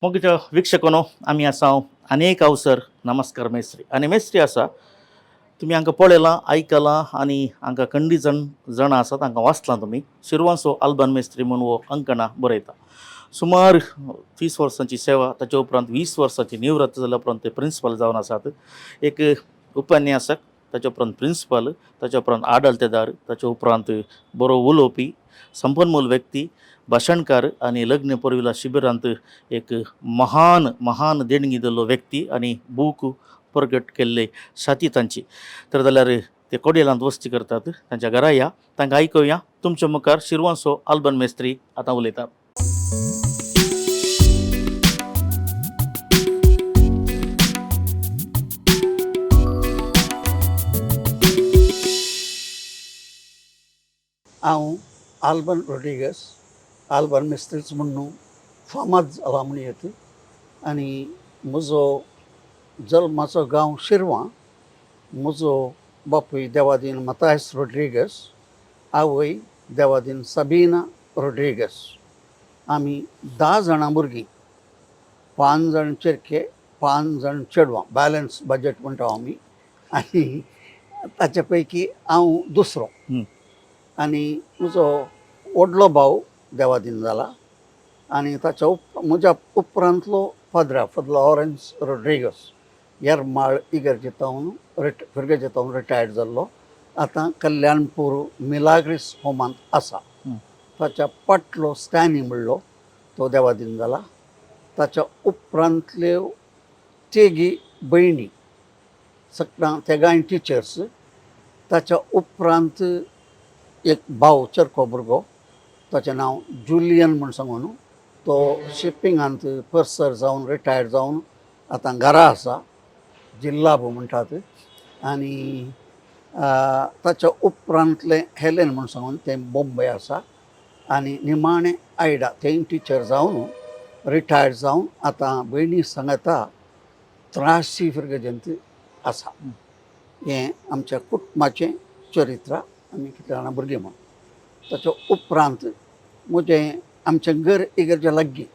मग वीक्षकांनो आम्ही असा अनेक अवसर नमस्कार मेस्त्री आणि मेस्त्री असा तुम्ही हांगा पळयलां आयकलां आनी हांगा खंडी जण आसात हांगा वाचलां तुमी शिरवांसो आल्बन मेस्त्री म्हणून हो अंकणा बरयता. सुमार 30 वर्सांची सेवा ताचे उपरांत 20 वर्सांची निवृत्त जाल्या उपरांत ते प्रिंसिपल जावन आसात. एक उपन्यासक, ताचे उपरांत प्रिंसिपल, ताचे उपरांत आडलतेदार, ताचे उपरांत बरो उलोवपी, संपन्मूल व्यक्ती, भाशणकार आनी लग्न पुरविला शिबिरांत एक महान महान देणगी दिल्लो व्यक्ती आनी बूक प्रगट केल्ले साथी तांची. तर जाल्यार ते कोडेलांत वस्ती करतात, तांच्या घरा या, तांकां आयकूया. तुमच्या मुखार शिरवांसो आल्बन मेस्त्री आतां उलयता. हांव आल्बन रोड्रिगस आल्बन मेस्त्रीच म्हणून फामाद जाला म्हणयत आनी म्हजो जल्माचो गांव शिरवां. म्हजो बापूय देवादीन मतायस रोड्रिगस, आवय देवादीन साबिना रोड्रिगस. आमी 10 जाणां भुरगीं, 5 जाण चेडके, 5 जाण चेडवां, बॅलन्स बजेट म्हणटा आमी. आनी ताचे पैकी हांव दुसरो. आनी म्हजो व्हडलो भाव देवादीन जाला आनी ताच्या म्हज्या उपरांतलो father Lawrence Rodrigues Yermala इगर्जेतावन फिरगेजेतावन retired जाल्लो, आतां कल्याणपूर मिलाग्रिस होमांत आसा. ताच्या पटलो स्टॅनी म्हणलो तो देवादीन जाला. ताच्या उपरांतल्यो तिगी भयणी सगळ्यां तेगांय टिचर्स. ताच्या उपरांत एक भाव चरको भुरगो, ताचें नांव जुलियन म्हूण सांगून, तो शिपिंगांत पर्सर जावन रिटायर्ड जावन आतां घरा आसा, जिल्लाभू म्हणटात. आनी ताच्या उपरांतलें हेलेन म्हूण सांगून तें बॉम्बे आसा. आनी निमाणें आयडा थंय टिचर जावन रिटायर्ड जावन आतां भयणी सांगता 83 फिरगेजेंत आसा. हें आमच्या कुटुंबाचें चरित्र. आमी कितें जाणां भुरगीं म्हूण. ताच्या उपरांत म्हजें आमचें घर इगर्जे लागीं,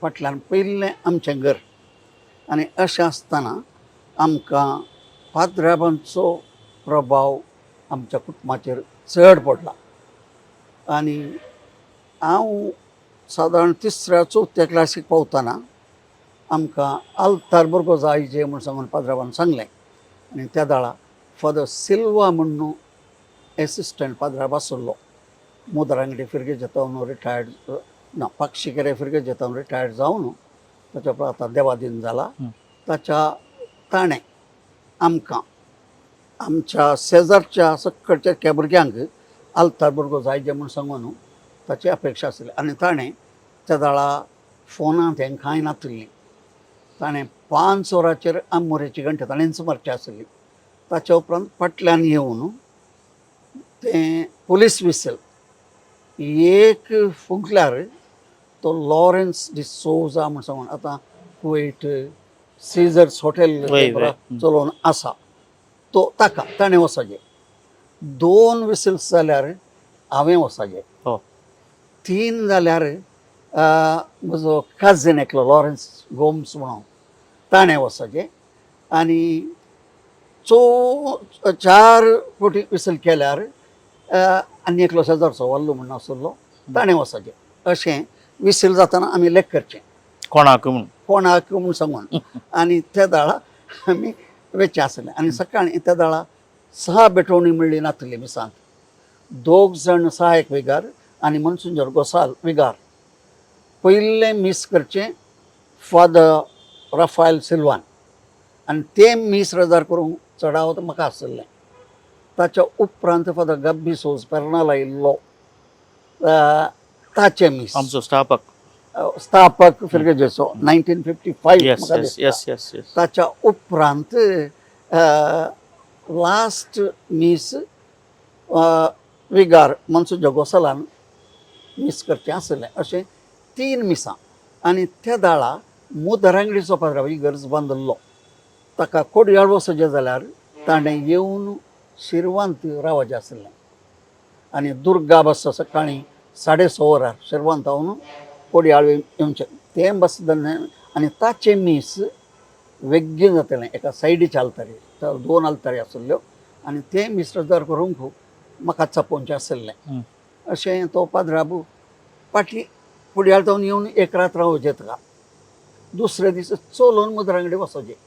फाटल्यान पयलें आमचें घर. आनी अशें आसतना आमकां पाद्र्याबांचो प्रभाव आमच्या कुटुंबाचेर चड पडला. आनी हांव सादारण 3ऱ्या-4थ्या क्लासीक पावतना आमकां आल्तार भुरगो जाय जे म्हूण सांगून पाद्र्याबान सांगलें. आनी त्या दाळा फादर सिल्वा म्हणून एसिस्टंट पाद्र्याब आसलो. मोदरांगडी फिरगेजेतावन रिटायर्ड ना, पाक्षिकेरे फिरगेजेतावन रिटायर्ड जावन ताच्या उपरांत आतां देवादीन जाला. ताणें आमकां आमच्या शेजारच्या सकळच्या भुरग्यांक आल्तार भुरगो जाय जे म्हूण सांगून ताची अपेक्षा आसली. आनी ताणें त्या दाळा फोनांत हें कांय नासलीं. ताणें 5 वरांचेर आंबोरेची घंटा ताणेंच मारची आसली. ताच्या उपरांत फाटल्यान येवन तें पुलीस विसल एक फुंकल्यार तो लॉरेन्स डिसोजा म्हूण सांगून आतां कुवेट सीझर्स हॉटेल चलोवन आसा, तो ताणें वचचें. 2 विसल्स जाल्यार हांवें वचचें. 3 जाल्यार म्हजो काजीन एकलो लॉरेन्स गोम्स म्हणून ताणें वचचें. आनी 4 फावटी विसल केल्यार आनी एकलो शेजारचो वल्लो म्हूण आसलो ताणें वचचें. अशें विसील जातना आमी लेख करचें कोणाक म्हूण सांगून. आनी त्या दाळा आमी वेचे आसले. आनी सकाळीं त्या दाळा 6 बेटोवणी म्हणली नासली मिसांत. 2 जाण सहायक विगार आनी मनसुंजर गोसाल विगार. पयलें मीस करचें फादर राफायल सिल्वान आनी तें मीस रजार करूंक चडाव म्हाका आसलें. ताच्या उपरांत फादर गब्बी सोज पेर्नाल आयिल्लो, ताचें मीस आमचो स्थापक फिरगेजेचो 1955. ताच्या उपरांत लास्ट मीस विगार मनसुंजर गोसालान मीस करचें आसलें. अशें 3 मिसां. आनी त्या दाळा मोदरांगडीचो पाद्राव इगर्ज बांदल्लो. ताका कोडयाळ वचचें जाल्यार ताणें येवन शिरवांत रावचें आसलें. आनी दुर्गा बस सकाळीं 6:30 वरार शिरवांतावन कोडयाळ येवचें. तें बस आनी ताचे मीस वेगळी जातलें एका सायडीचे आलतारी तर 2 आलतारी आसल्ल्यो आनी ते मीस रद्दार करूंक म्हाका चपोवचें आसलें अशें तो पाद्राबू फाटली फुड्यान जावन येवन एक रात रावचें ताका दुसरे दीस चलोवन मुद्रांगडे वचोचें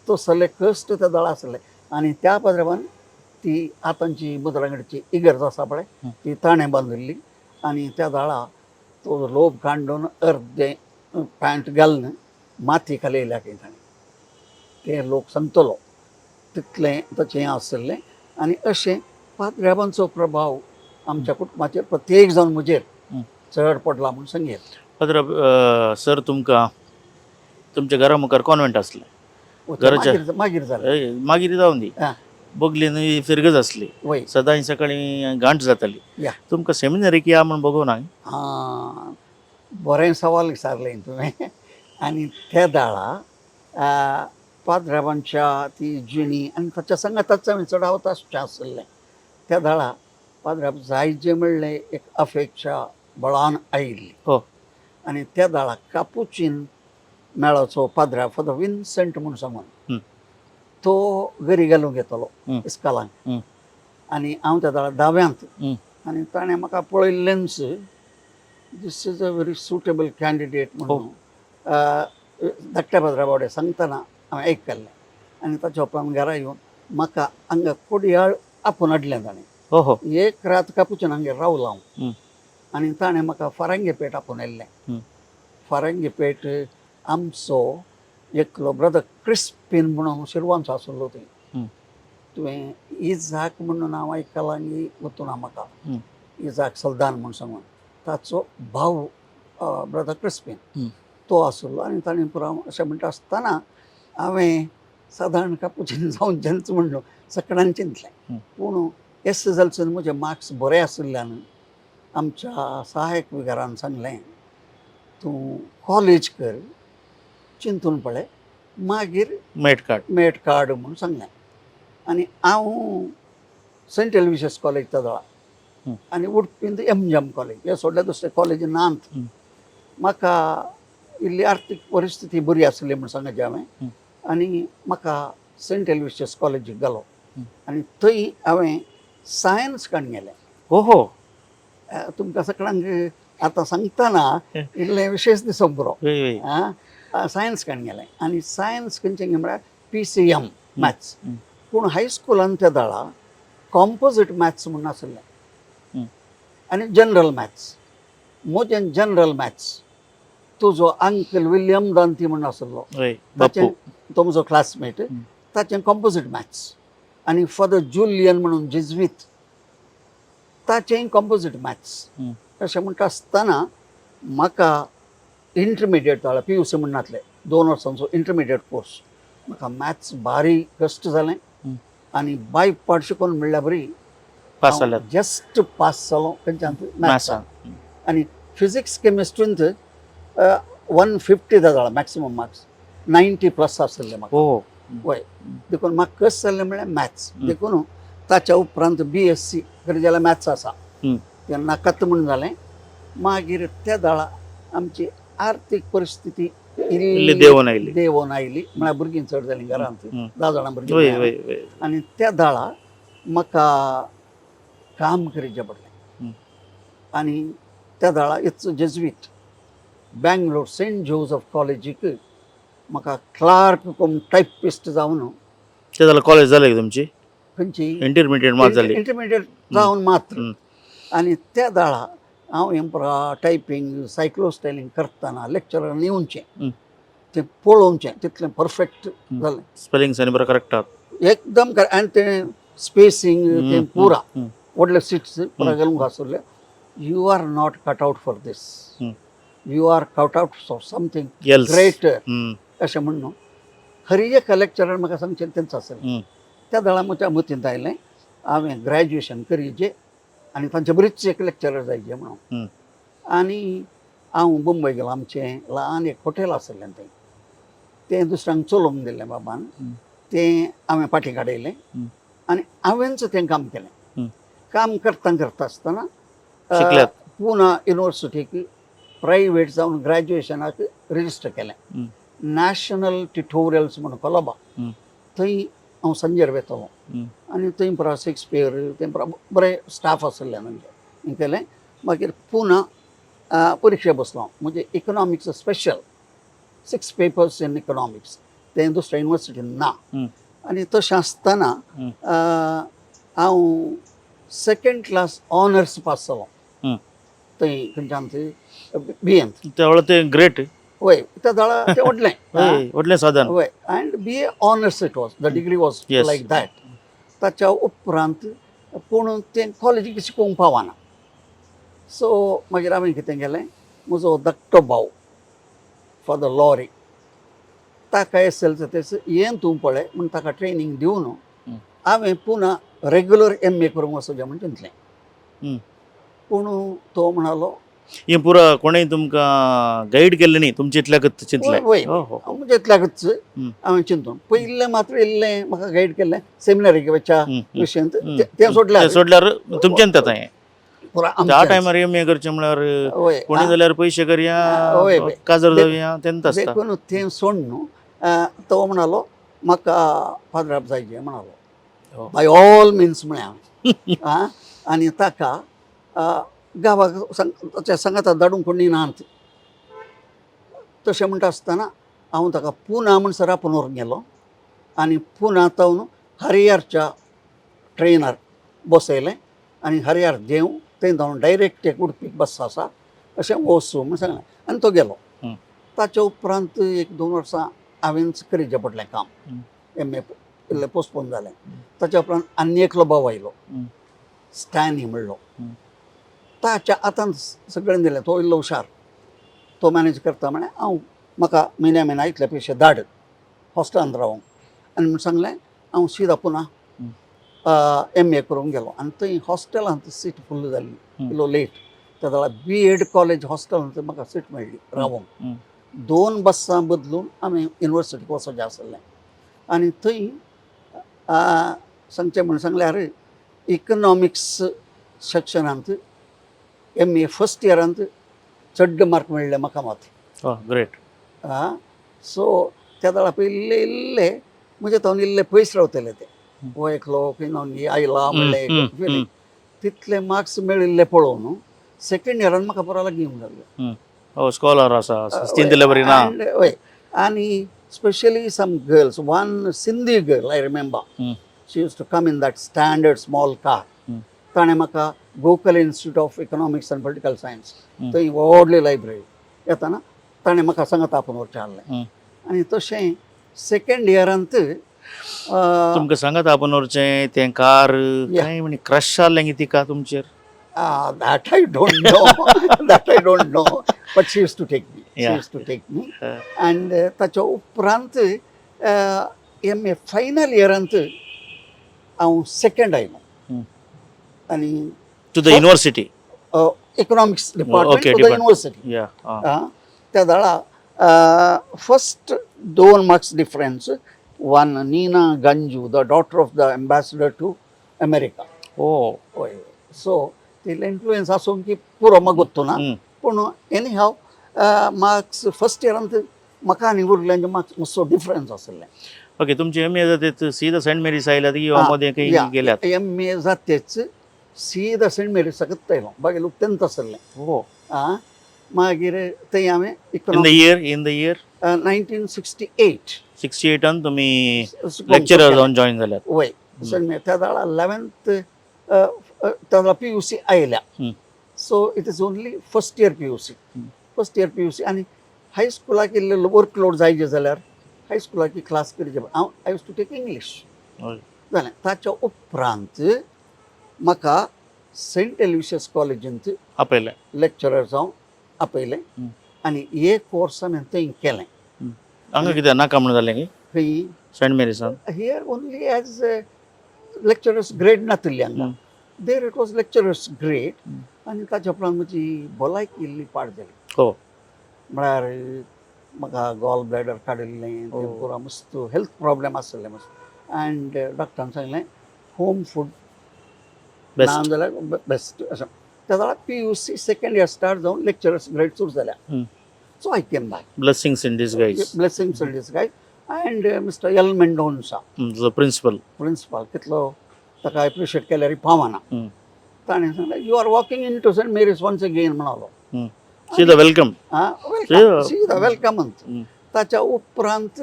तसले कश्ट त्या दळा आसले आनी त्या पाद्राबान ती आतांची मुद्रांगडेची इगर्ज आसा पळय ती ताणें बांदिल्ली आनी त्या दळा तो लोभ कांडून अर्दे पॅन्ट घालन माती खाली येयल्या खंय ताणें ते लोक सांगतलो तितलें ताचें हें आसलें आनी अशें पाद्राबांचो प्रभाव आमच्या कुटुंबाचेर प्रत्येक जावन म्हजेर चड पडला म्हूण सांगेत. पाद्राब सर तुमकां तुमच्या घरा मुखार कॉन्वेंट आसलें घराच्या मागीर जालें मागीर जावन दी आं बगलीन फिरगत आसली वय सदां सकाळीं गांठ जाताली या तुमकां सेमिनारीक या म्हूण बघूं ना हां बरें सवाल विचारलें तुवें आनी त्या दाळा पाद्राबांच्या ती जिणी आनी ताच्या सांगाताच हांवें चड आवतासचें आसलें त्या दाळा पाद्राब जाय जें म्हणलें एक अपेक्षा बळान आयिल्ली हो आनी त्या दाळा कापुचीन मेळाचो पाद्रा फादर विन्संट म्हूण सांगून तो घरी घालूंक येतलो इस्कालांक आनी हांव त्या दाळा दाव्यांत आनी ताणें म्हाका पळयल्लेंच this is a very suitable candidate म्हणून धाकट्या पाद्राबावडे सांगतना हांवें आयकल्लें आनी ताच्या उपरांत घरा येवन म्हाका हांगा कोडयाळ आपोवन हाडलें ताणें हो हो एक रात कापुचीन हांगेर रावलो हांव आनी ताणें म्हाका फारांगे पेट आपोवन हाडलें फारांगे पेट आमचो एकलो ब्रदर क्रिस्पीन म्हणून शिरवांचो आसलो थंय तुवें इजाक म्हणून हांव आयकलां की वतुना म्हाका इजाक सलदान म्हूण सांगून ताचो भाव ब्रदर क्रिस्पीन तो आसलो आनी ताणें पुराव अशें म्हणटा आसतना हांवें सादारण कापुचीन जावन जेन्च म्हणलो सकाळीं चिंतलें पूण एस एस म्हजे मार्क्स बरे आशिल्ल्यान आमच्या सहायक विगारान सांगलें तूं कॉलेज कर चिंतून पळय मागीर मेट कार्ड म्हणून सांगलें आनी हांव सेंट एल्विशियस कॉलेज तदळा आनी उडपीन एम कॉलेज हे सोडलें दुसरें कॉलेज नांत म्हाका इल्ली आर्थीक परिस्थिती बरी आसली म्हूण सांगचें हांवें आनी म्हाका सेंट एल्विशियस कॉलेजीक घालो आनी थंय हांवें सायन्स काडून गेलें हो हो तुमकां सगळ्यांक आतां सांगतना इल्लें विशेश दिसप बरो सायन्स काडून गेलें आनी सायन्स खंयचें म्हळ्यार PCM मॅथ्स पूण हायस्कुलान त्या दाळा कॉम्पोजीट मॅथ्स म्हणून आसलें आनी जनरल मॅथ्स म्हजें जनरल मॅथ्स तुजो अंकल विलियम दांती म्हणून आसलो ताचें तो म्हजो क्लासमेट ताचें कॉम्पोजीट मॅथ्स आनी फादर जुलियन म्हणून जेजुईत ताचें कॉम्पोजीट मॅथ्स अशें म्हणटा आसतना म्हाका इंटरमिडिएट जाल्यार PUC म्हणनातलें 2 वर्सांचो इंटरमिडिएट कोर्स म्हाका मॅथ्स भारी कश्ट जालें आनी बाय पार्ट शिकून म्हणल्यार बरी पास जाल्यात जस्ट पास जालो खंयच्यान मॅथ्सान आनी फिजिक्स केमिस्ट्रींत 150 जालो मॅक्सिमम मार्क्स 90+ आसले म्हाका हो वय देखून म्हाका कस जाल्लें म्हळ्यार मॅथ्स देखून ताच्या उपरांत BSc करी जाल्यार मॅथ्स आसा तेन्ना कत म्हणून जालें मागीर त्या दाळा आमची आर्थीक परिस्थिती देंवन आयली म्हळ्यार भुरगीं चड जालीं घरांत 10 जाणां भुरगीं आनी त्या दाळा म्हाका काम करचें पडलें आनी त्या दाळा it's Jesuit Bangalore Saint Joseph कॉलेजीक म्हाका क्लार्क कम टायपिस्ट जावन ते जाल्यार कॉलेज जालें तुमची खंयची इंटरमिडिएट मात जाली इंटरमिडिएट जावन मात्र आनी त्या दाळा हांव एम्परा टायपिंग सायक्लोस्टायलिंग करतना लेक्चरान येवचें तें पळोवचें तितलें परफेक्ट जालें स्पेलिंग्स आनी बरो करेक्ट एकदम आनी तें स्पेसींग तें पुरा व्हडले सिट्स पुरा घालूंक आसले you are not cut out for this you are cut out for something greater अशें म्हणून खरी एका लेक्चरान म्हाका सांगचें तेंच आसलें त्या दाळा म्हज्या मतींत आयलें हांवें ग्रॅज्युएशन करीचें आनी तांचे बरीच एक लेक्चरर जायचे म्हणून आनी हांव मुंबय गेलो आमचें ल्हान एक हॉटेल आसलें थंय तें दुसऱ्यांक चलोवंक दिल्लें बाबान तें हांवें फाटीं काडयलें आनी हांवेंच तें काम केलें काम करता आसतना पुना युनिवर्सिटीक प्रायवेट जावन ग्रॅज्युएशनाक रजिस्टर केलें. हं. नॅशनल ट्युटोरियल्स म्हणून कोलबा हं. थंय हांव संजेर वेतालो हं. आनी थंय पुरा शेक्सपियर थंय पुरा बरें स्टाफ आसलें म्हणजे हें केलें. मागीर पुना परिक्षे बसलो हांव. म्हणजे economics special 6 papers in economics तें दुसऱ्या युनिवर्सिटीन ना. हं. आनी तशें आसतना हं. हांव सेकंड क्लास ऑनर्स पास जालो हं. थंय खंयच्यान थंय बीएन. त्या वेळा ते ग्रेट. वय त्या दाळा तें व्हडलें. व्हडलें साधन. वय and BA honours it was. The degree was Yes. Like that. ताच्या उपरांत पूण तें कॉलेजीक शिकोवंक पावना. सो मागीर हांवें कितें केलें, म्हजो धाकटो भाव फादर लॉरी ताका SLCS हें तूं पळय म्हूण ताका ट्रेनींग दिवन हं. हांवें पुना रेग्युलर MA करूंक वचचें म्हूण चिंतलें. हं. पूण तो म्हणालो हें पुरा कोणेंय तुमकां गायड केल्लें न्ही, तुमचें इतल्याकच चिंतलें. वय हो हो. म्हणजे इतल्याकच हं. हांवें चिंतून पयलें मात्र इल्लें म्हाका गायड केल्लें सेमिनारीक वयच्या हं. विशयांत हं. तें तें सोडल्यार सोडल्यार तुमचें तें पुरा त्या आमचेंच. टायमार MA करचें म्हळ्यार वय कोणी जाल्यार पयशे करया, वय, वय. काजर जावया तेंत आसता. देखून तें सोड न्हू तो म्हणालो म्हाका फादराप जायचें म्हणालो. हो. बाय ऑल मिन्स म्हळें हांवें. आनी ताका गांवाक ताच्या सांगाता धाडूंक कोणी नात. तशें म्हणटा आसतना हांव ताका पुना म्हणसर आपोवन व्हरून गेलो आनी पुनांतवन हरियारच्या ट्रेनार बसयलें आनी हरियार देंव थंय जावन डायरेक्ट एक उडपीक बस आसा अशें वचूं म्हूण सांगलें आनी तो गेलो. हं. ताच्या उपरांत 1-2 वर्सां हांवेंच करचें पडलें काम. हं. MA इल्लें पोस्टपोन जालें. ताच्या उपरांत आनी एकलो भाव आयलो हं. स्टॅनी म्हणलो. हं. ताच्या आतां सगळें दिलें. तो इल्लो हुशार. तो मॅनेज करता म्हळें हांव म्हाका म्हयन्या इतले पयशे धाड हॉस्टेलांत रावंक आनी म्हूण सांगलें हांव सीदा पुना MA करूंक गेलो आनी थंय हॉस्टेलांत सीट फुल्ल जाल्ली. इल्लो लेट त्या वेळार B.Ed कॉलेज हॉस्टेलांत म्हाका सीट मेळ्ळी रावंक. 2 बसां बदलून हांवें युनिवर्सिटीक वचचें आसलें आनी थंय सांगचें म्हूण सांगल्यार इकॉनॉमिक्स सेक्शनांत MA फर्स्ट इयरांत चड मार्क मेळ्ळे म्हाका मात. ग्रेट. सो त्या वेळार पयले इल्ले म्हणजे तो इल्ले पयस रावतले ते वळखलो की न्ही आयला म्हणलें तितले मार्क्स मेळिल्ले पळोवन सेकंड इयरान म्हाका बरो घेवंक लागलो. स्कॉलर आसा चिंतले बरी ना. वय आनी specially some girls one Sindhi girl I remember she used to come in that standard small car. ताणें म्हाका Gokhale institute of economics and political science थंय व्हडली लायब्ररी येताना ताणें म्हाका सांगात आपोवन व्हरचें आहलें. आनी तशें सेकंड इयरांत तुमकां सांगात आपोवन व्हरचें तें कार काय म्हणे क्रश जाल्लें तिका तुमचेर. That I don't know. But she used to take me. She used to take me. And ताच्या उपरांत MA फायनल इयरांत हांव सेकंड आयलो आनी to the university economics department to the university. त्या वेळार first 2 marks difference one Neena Ganju the daughter of the ambassador to America. So तिले influence आसूं की पुरो म्हाका गोत्तू ना पूण एनी हाव मार्क्स फर्स्ट इयरांत म्हाका आनी उरल्यांचे मार्क्स मातसो डिफरन्स आसलें. ओके. तुमचे MA जाते सीधा सेंट मेरीज आयल्यात की मदें काही गेल्यात? MA जातेच सीदा सेंट मेरीसाकच आयलो. बाकी लोक तेंत आसलें. मागीर थंय हांवें इन द इयर 1968 68 तुमी लेक्चरर जावन जॉइन जाल्यात. वय त्या वेळार 11th त्या वेळार PUC आयल्या. So it is only first year PUC आनी हायस्कुलाक इल्लो वर्कलोड जायचे जाल्यार हायस्कुलाची क्लास करचे हांव I used to take English जालें. ताच्या उपरांत म्हाका सेंट एल्विशियस कॉलेजींत आपयलें लेक्चरर जावन आपयलें आनी हे कोर्स हांवें थंय केलें. हांगा कितें नाका म्हणून जालें की खंय सेंट मेरीसान? Here only as lecturers grade नासली हांगा. There it was lecturers grade आनी ताच्या उपरांत म्हजी भलायकी इल्ली पाड जाली. म्हळ्यार म्हाका गॉल ब्लॅडर काडिल्लें तें पुरो मस्त हेल्थ प्रॉब्लेम आसलें मस्त. एंड डॉक्टरान सांगलें होम फूड ना जाल्यार बेस्ट अशें त्या वेळा PUC सेकंड इयर स्टार्ट जाऊन लेक्चरर्स ग्रेड सुरू झाल्या. So I came back. Blessings in disguise. Blessings in disguise. And Mister L Mendonca principal principal कितलो ताका एप्रिशिएट केल्यार पावना. ताणें सांगलें you are walking into Saint Mary's once again म्हणालो. See the welcome. See the welcome. ताच्या उपरांत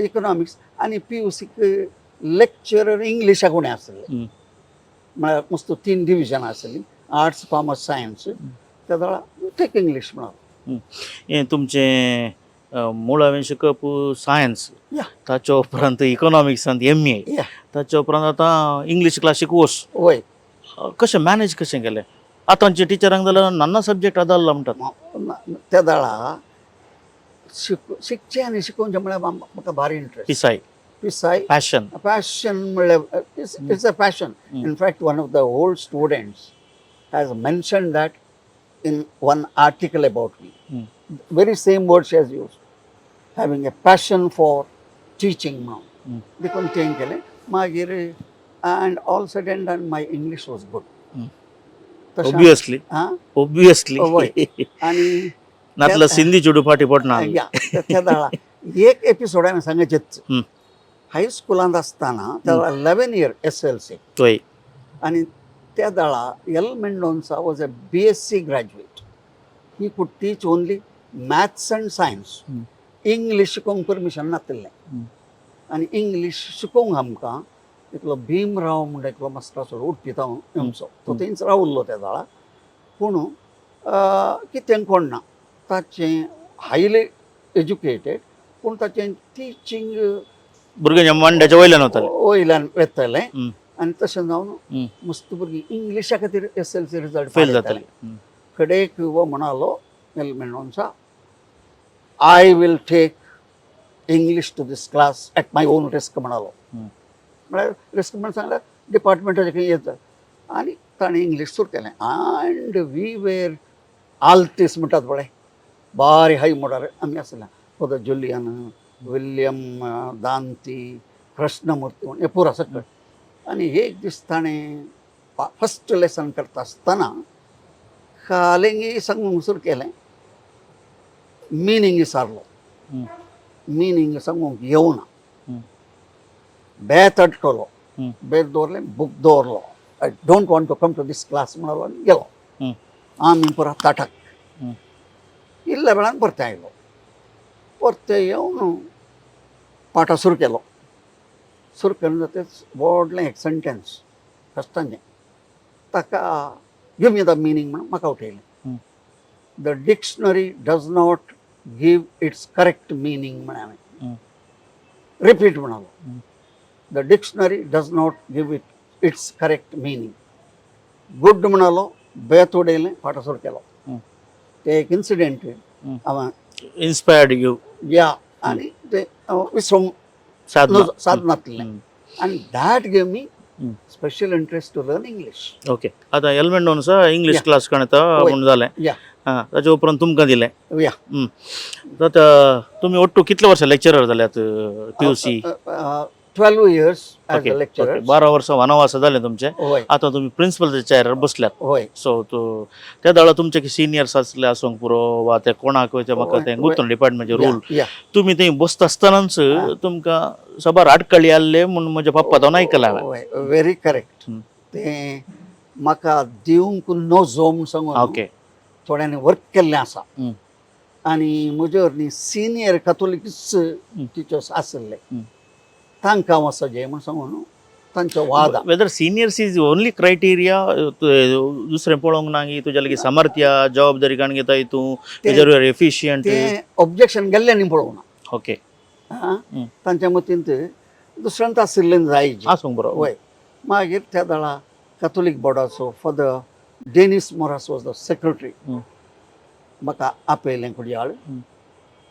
economics आनी PUCक लेक्चरर इंग्लिशाक उणें आसलें. म्हळ्यार मस्त 3 डिविजनां आसलीं, आर्ट्स कॉमर्स सायन्स. त्या वेळा टेक इंग्लीश म्हणालो. हें तुमचें मूळ हांवें शिकप सायन्स, या ताच्या उपरांत इकॉनॉमिक्सांत MA, या ताच्या उपरांत आतां इंग्लीश क्लासीक वोस. वय कशें मॅनेज कशें केलें? आतांच्या टिचरांक जाल्यार नाना सब्जेक्ट आदारला म्हणटात. त्या वेळा शिकचें आनी शिकोवचें म्हळ्यार म्हाका भारी इंट्रस्ट. पिसाय passion. passion it's a passion. In fact, one of the old students has mentioned that in one article about me. Very same word she has used, having a passion for teaching now. देखून तें केलें मागीर and all said and done my English was good. Obviously. वय आनी नातलं सिंधी चुडू फाटी पडना. या त्या वेळा एक एपिसोड हांवें सांगचेच. हायस्कुलांत आसतना त्या वेळा 11 year SLC. तोय आणि त्या वेळा L Mendonsa was a BSc graduate. He could teach only maths and science. English शिकोवंक परमिशन नासलें. आनी इंग्लीश शिकोवंक आमकां एकलो भीमराव म्हणटा एकलो मास्टर उडपी आमचो तो थंयच रावल्लो त्या वेळा. पूण कितें कोण ना ताचें हायली एज्युकेटेड पूण ताचें टिचींग भुरग्यांच्या मांड्याच्या वयल्यान वतालें. वयल्यान वेतलें. आनी तशें जावन मस्त भुरगीं इंग्लिशा खातीर SLC रिजल्ट फेल जातालीं. कडेक वो म्हणालो L Mendonsa I will take English to this class at my own risk म्हणालो. म्हळ्यार रिस्क म्हणून सांगल्यार डिपार्टमेंटाचे खंय येता. आनी ताणें इंग्लीश सुरू केलें. अँड वी वेर आल्टिस म्हणटात पळय बारी हाय मोडार आमी आसल्या. Four Julian, William Danti, Krishnamurthy म्हण हे पुरो सकट. आनी एक दीस ताणें फस्ट लेसन करता आसतना कालिंगी सांगूंक सुरू केलें. मिनींग विचारलो. मिनींग सांगूंक येवना. बेत अडकलो. बेत दवरलें, बूक दवरलो. I don't want to come to this class म्हणालो आनी गेलो. आमी पुरो ताटाक. इल्ल्या वेळान परते आयलो. परते येवन पाठां सुरू केलो. सुरू केलें जातच व्हडलें एक सेंटेन्स कश्टांचें ताका गिव मी द मिनींग म्हणून म्हाका उठयलें. The dictionary does not give its correct meaning म्हण हांवें रिपीट म्हणालो. The dictionary does not give its correct meaning. Good म्हणालो. बेत उडयलें. पाठां सुरू केलो. ते एक इन्सिडेंट हांवें इन्स्पायर्ड यू. या आनी ते विसरूंक साधनातलें. आनी that gave me special interest to learn English. Okay. आतां एल मेंडोन्सा इंग्लीश क्लास काणयता म्हूण जालें. या ताच्या उपरांत तुमकां दिलें. या तुमी ओट्टू कितले वर्सां लेक्चरर जाल्यात PUC? 12 years as a lecturer. 12 वर्सां वनवास जालें तुमचें. होय आतां तुमी प्रिन्सिपलच्या चॅरार बसल्यात. होय सो त्या वेळा तुमचे सिनियर्स आसले आसूंक पुरो वा ते कोणाक म्हाका तें गुर्तून डिपार्टमेंटचे रूल या तुमी थंय बसता आसतनाच तुमकां सबार आडकळी आसले म्हूण म्हज्या पप्पा तो आयकलां हांवें. होय व्हेरी करेक्ट. ते म्हाका दिवंक नो जो म्हूण सांगून ओके. थोड्यांनी वर्क केल्लें आसा. आनी म्हजे न्ही सिनियर कॅथोलिक्स टिचर्स आसले तांकां वचचें म्हूण सांगून तांचो वाद. Whether seniors is only criteria दुसरें पळोवंक ना की तुज्या लागीं सामर्थ्य जबाबदारी काण घेता तूं तेजेर एफिशियंट. तें ऑब्जेक्शन गेल्लें न्ही पळोवना. ओके. तांच्या मतीन दुसऱ्यांत आशिल्लें जाय आसूंक बरो. वय मागीर त्या वेळा कॅथोलीक बोर्डाचो father Dennis Moras was the secretary. म्हाका आपयलें कुडयाळ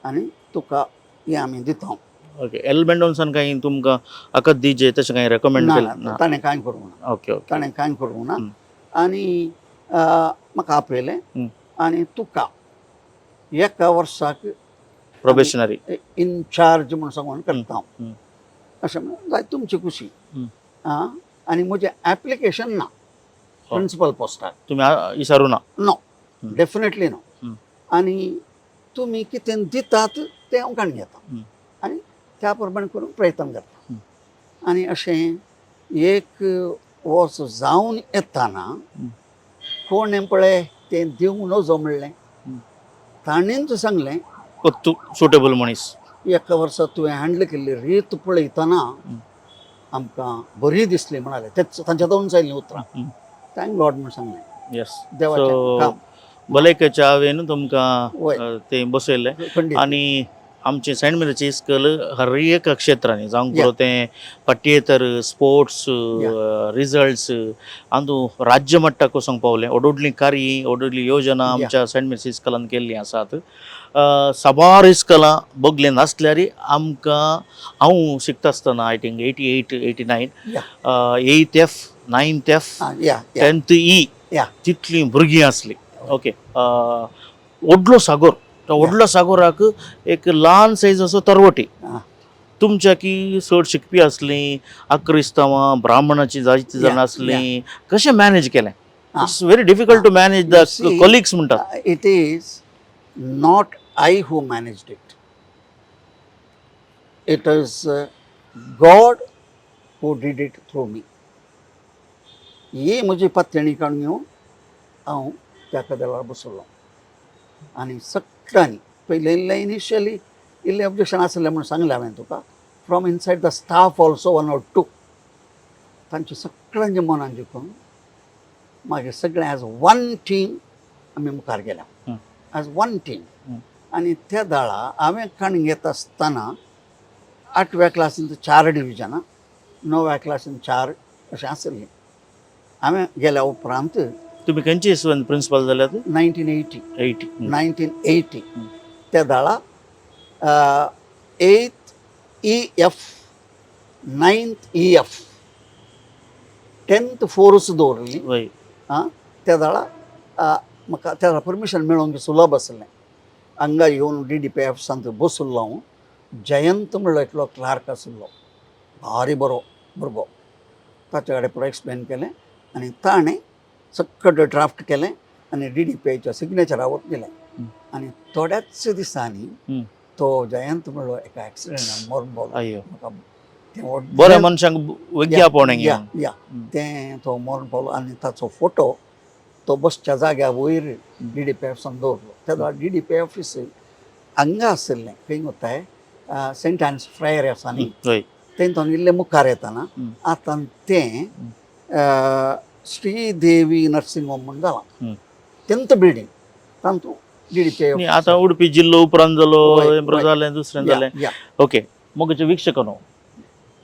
आनी तुका हें आमी दिता. ओके. एल मेंडोन्सान कांय तुमकां आकात दिजे तशें कांय रेकमेंड केलें ना? ताणें कांय करूंक ना. Okay okay. ताणें कांय करूंक ना. आनी म्हाका आपयलें आनी तुका एका वर्साक प्रोबेशनरी इनचार्ज म्हूण सांगून करता हांव अशें म्हणून जाय तुमची खुशी. आनी म्हजें एप्लिकेशन ना. प्रिन्सिपल पोस्टाक तुम्ही विचारू ना. No definitely no. हं. आनी तुमी कितें दितात तें हांव काडून घेता हं. आनी त्या प्रमाणे करून प्रयत्न करता. हं. आनी अशें एक वर्स जावन येताना कोण हें पळय तें दिवंक नजो म्हणलें. ताणींच सांगलें तू सुटेबल मनीस. एका वर्सा तुवें हँडल केल्ली रीत पळयतना आमकां बरी दिसली म्हणाले. तेच तांच्या दोन जायलीं उतरां. थँक गॉड म्हूण सांगलें. येस. देवाचें काम. भलायकेच्या हांवें तुमकां वय. ते बसयल्ले खंडीत. आनी आमचे सेंट मेरीचे इस्कल हर एक क्षेत्रांनी जावंक या. पुरो तें पाट्येतर स्पोर्ट्स रिजल्ट्स आंदू राज्य मट्टाक वचोंक पावलें. ओडोडली कार्य ओडोडली योजना आमच्या सेंट मेरीच्या इस्कलान केल्ली आसात. साबार इस्कलां बगले नासल्यार आमकां हांव शिकता आसतना आय थिंक 88 89 या. 8th F 9th F या 10th E या तितलीं भुरगीं आसलीं. ओके. व्हडलो सागोर. त्या व्हडल्या सागोराक एक ल्हान सायज असो तरवटी. आं. तुमच्या की चड शिकपी आसलीं, अक्रिस्तांवां ब्राह्मणाची जायतीं जाण या, आसलीं. कशें मॅनेज केलें? आं. It's very difficult to manage the You see, colleagues म्हणटात. it is not I who managed it. It is God who did it through me. ही म्हजी पातळणी काडून घेवन हांव त्या कदेलार बसलो आनी सगळ्यांनी पयले इल्लें इनिशियली इल्लें ऑब्जेक्शन आसलें म्हूण सांगलें हांवें तुका. From inside the staff also 1 or 2 तांचे सगळ्यांचे मनान जिखून मागीर सगळें एज वन टीम आमी मुखार गेल्या. As one team. आनी त्या दाळा हांवें काडून घेता आसतना 8व्या क्लासीन 4 डिविजनां, 9व्या क्लासीन 4 अशें आसलीं. हांवें गेल्या उपरांत तुम्ही खंयचे इस्वान प्रिन्सिपल जाल्यात? 1980 80. त्या दाळा 8th EF 9th EF 10th force दवरली. वय. त्या दाळा म्हाका त्या परमिशन मेळोवंक सुलभ आसलें. हांगा येवन DDPF सांत बसलो हांव. जयंत म्हणलो एकलो क्लार्क आसलो, भारी बरो भुरगो. ताचे कडेन पुरो एक्सप्लेन केलें आनी ताणें सगळें ड्राफ्ट केलें आनी DDPIच्या सिग्नेचरावर दिलें. आनी थोड्याच दिसांनी तो जयंत म्हणलो एका एक्सिडेंटान मरून पावलो. अय्यो. म्हाका तें बऱ्या मनशांक वग्या पोवणें या घेवन. या तें तो मरून पावलो आनी ताचो फोटो तो बसच्या जाग्या वयर DDPFसान दवरलो. त्या वेळार DDPI ऑफिस हांगा आसलें खंय वताय सेंट एन्स फ्रायर आसा न्ही, वय. थंयतून इल्लें मुखार येताना आतां तें श्रीदेवी नर्सिंग होम म्हूण जालां. 10th बिल्डींग तातूंत DDPI न्ही आतां उडपी जिल्लो उपरांत जालो, वय, एम्प्रो वय. जालें, दुसरें जालें. या ओके. मोगचे वीक्षकांनो,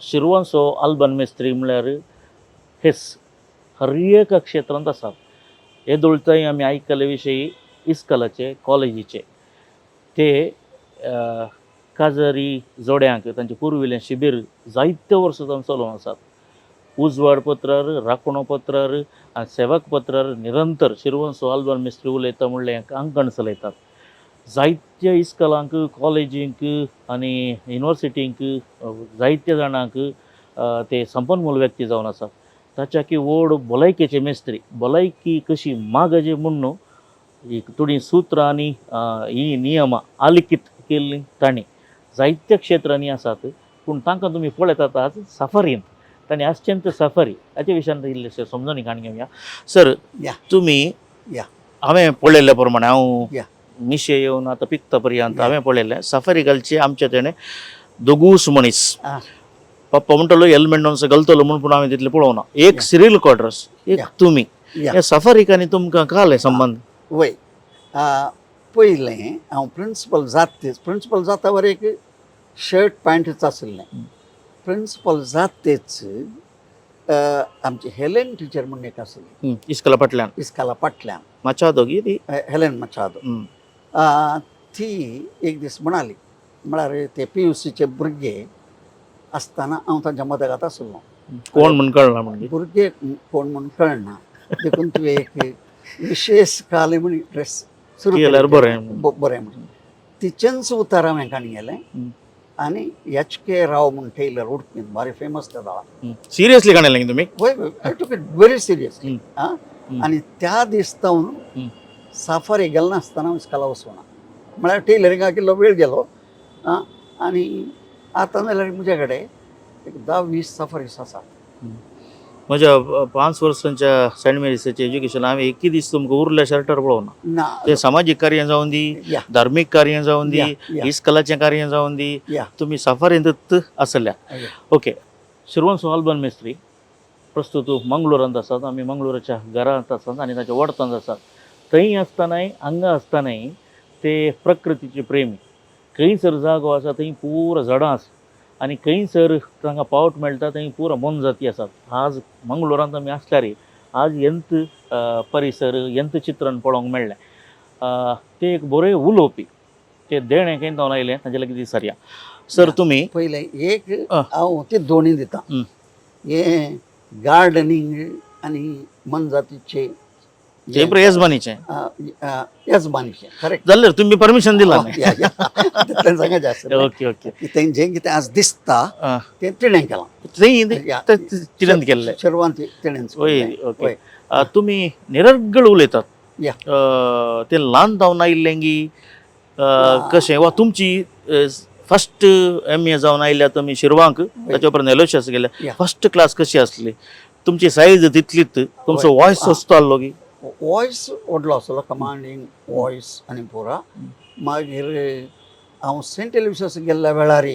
शिरवांचो आल्बन मेस्त्री म्हळ्यार हेस हर एक क्षेत्रांत आसात. हे दोळताय आमी आयकले विशयी इस्कलाचे कॉलेजीचे ते काजरी जोड्यांक तांचे पुर्विल्लें शिबीर जायत्या वर्सां जावन चलोवन आसात. उजवाड पत्रार, राखणो पत्रार आनी सेवक पत्रार निरंतर शिरवंचो आल्बन मेस्त्री उलयता म्हणलें अंकण चलयतात. जायत्या इस्कलांक, कॉलेजींक आनी युनिवर्सिटींक जायत्या जाणांक ते संपन्मूल व्यक्ती जावन आसात. ताच्या की व्हड भलायकेचे मेस्त्री. भलायकी कशी मागजे म्हूण न्हू, ही थोडीं सुत्रां आनी ही नियमां आलिखीत केल्लीं तांणी जायत्या क्षेत्रांनी आसात. पूण तांकां तुमी पळयतात आज सफारींत तांणी अत्यंत सफारी हाचे विशयान इल्लेशें समजून काण घेवया. सर, या तुमी या हांवें पळयल्ले प्रमाणे हांव या मिशे येवन आतां पिकता पर्यंत या. हांवें पळयलें सफारी घालचे आमचे तेणे दोगूच मनीस. आं. पप्पा म्हणटलो हेल्मेट नॉन्स घालतलो म्हणून पूण हांवें तितलें पळोवना. एक या. सिरियल क्वॉर्टर्स, एक या. तुमी. या हे सफारीक आनी तुमकां काल संबंध? वय. पयलें हांव प्रिन्सिपल जाता वर एक शर्ट पॅन्टच आसलें. प्रिन्सिपल जातेच आमची हेलेन टिचर म्हणून एक आसली इस्कला फाटल्यान इस्काला फाटल्यान, माच्या दोगी ती. हेलेन मचादो. ती एक दीस म्हणाली म्हळ्यार ते PUCचे भुरगे आसतना हांव तांच्या मदगांत आसलो. कोण म्हूण कळना म्हणजे. भुरगे कोण म्हणून कळना देखून तुवें एक विशेष काले म्हूण ड्रेस सुरू केल्यार बरें. बरें म्हणून तिचेंच उतार हांवें काणी गेलें. आनी HK राव म्हणून टेलर उडपीन भारी फेमस त्या दाळा. सिरियसली काणयलें तुमी? वय आय टूक इट व्हेरी सिरियसली. आनी त्या दिसतावन साफारी गेलो नासतना कला वचूना म्हळ्यार टेलरिंगाक इल्लो वेळ गेलो आनी आतां जाल्यार म्हजे कडेन एक 10-20 साफारीस आसात. म्हज्या 5 वर्सांच्या सेंट मेरिसाचें एज्युकेशन हांवें एकय दीस तुमकां उरल्या शर्टार पळोवना. ना ते सामाजीक कार्य जावन दी, या धार्मीक कार्य जावन दी, या, या. इस्कलाचें कार्य जावन दी, या तुमी सफारींतच आसल्या. या. ओके, शिरवंसो आल्बन मेस्त्री प्रस्तुत मंगळुरांत आसात. आमी मंगळुराच्या घरांत आसात आनी ताच्या वडतांत आसात. थंय आसतनाय हांगा आसतनाय ते प्रकृतीचे प्रेमी. खंयसर जागो आसा थंय पुरो झाडां आसा आनी खंयसर तांकां पावट मेळटा थंय पुरो मोनजाती आसात. आज मंगळुरांत आमी आसल्यार आज ಎಂತ परिसर ಎಂತ चित्रण पळोवंक मेळ्ळें. ते एक बरे उलोवपी ते देणे खंय जावन आयलें तांचे लागीं दिसरया. सर तुमी पयले एक हांव ती दोनी दिता. हे गार्डनिंग आनी मनजातीचे ते येजमानीचें येजमानीचें करेक्ट जाल्यार तुमी परमिशन दिलां न्ही. तितलें सांगायचें आसलें ओके ओके की तें जें कितें आज दिसता तें तिणें केलां. थंय चिरंत केल्लें. शर्वांत तिणेंच वय केलें. ओके. तुमी निरर्गळ उलयतात. या ते ल्हान जावन आयिल्लें गी कशें वा तुमची फस्ट MA जावन आयल्या तुमी शिरवांक ताचे उपरांत एलोशियस गेल्या फस्ट क्लास कशी आसली तुमची सायज तितलीच तुमचो वॉयस असतो आसलो की वॉयस व्हडलो आसलो कमांडींग वॉयस आनी पुरा. मागीर हांव सेंट एलोशियस गेल्ल्या वेळार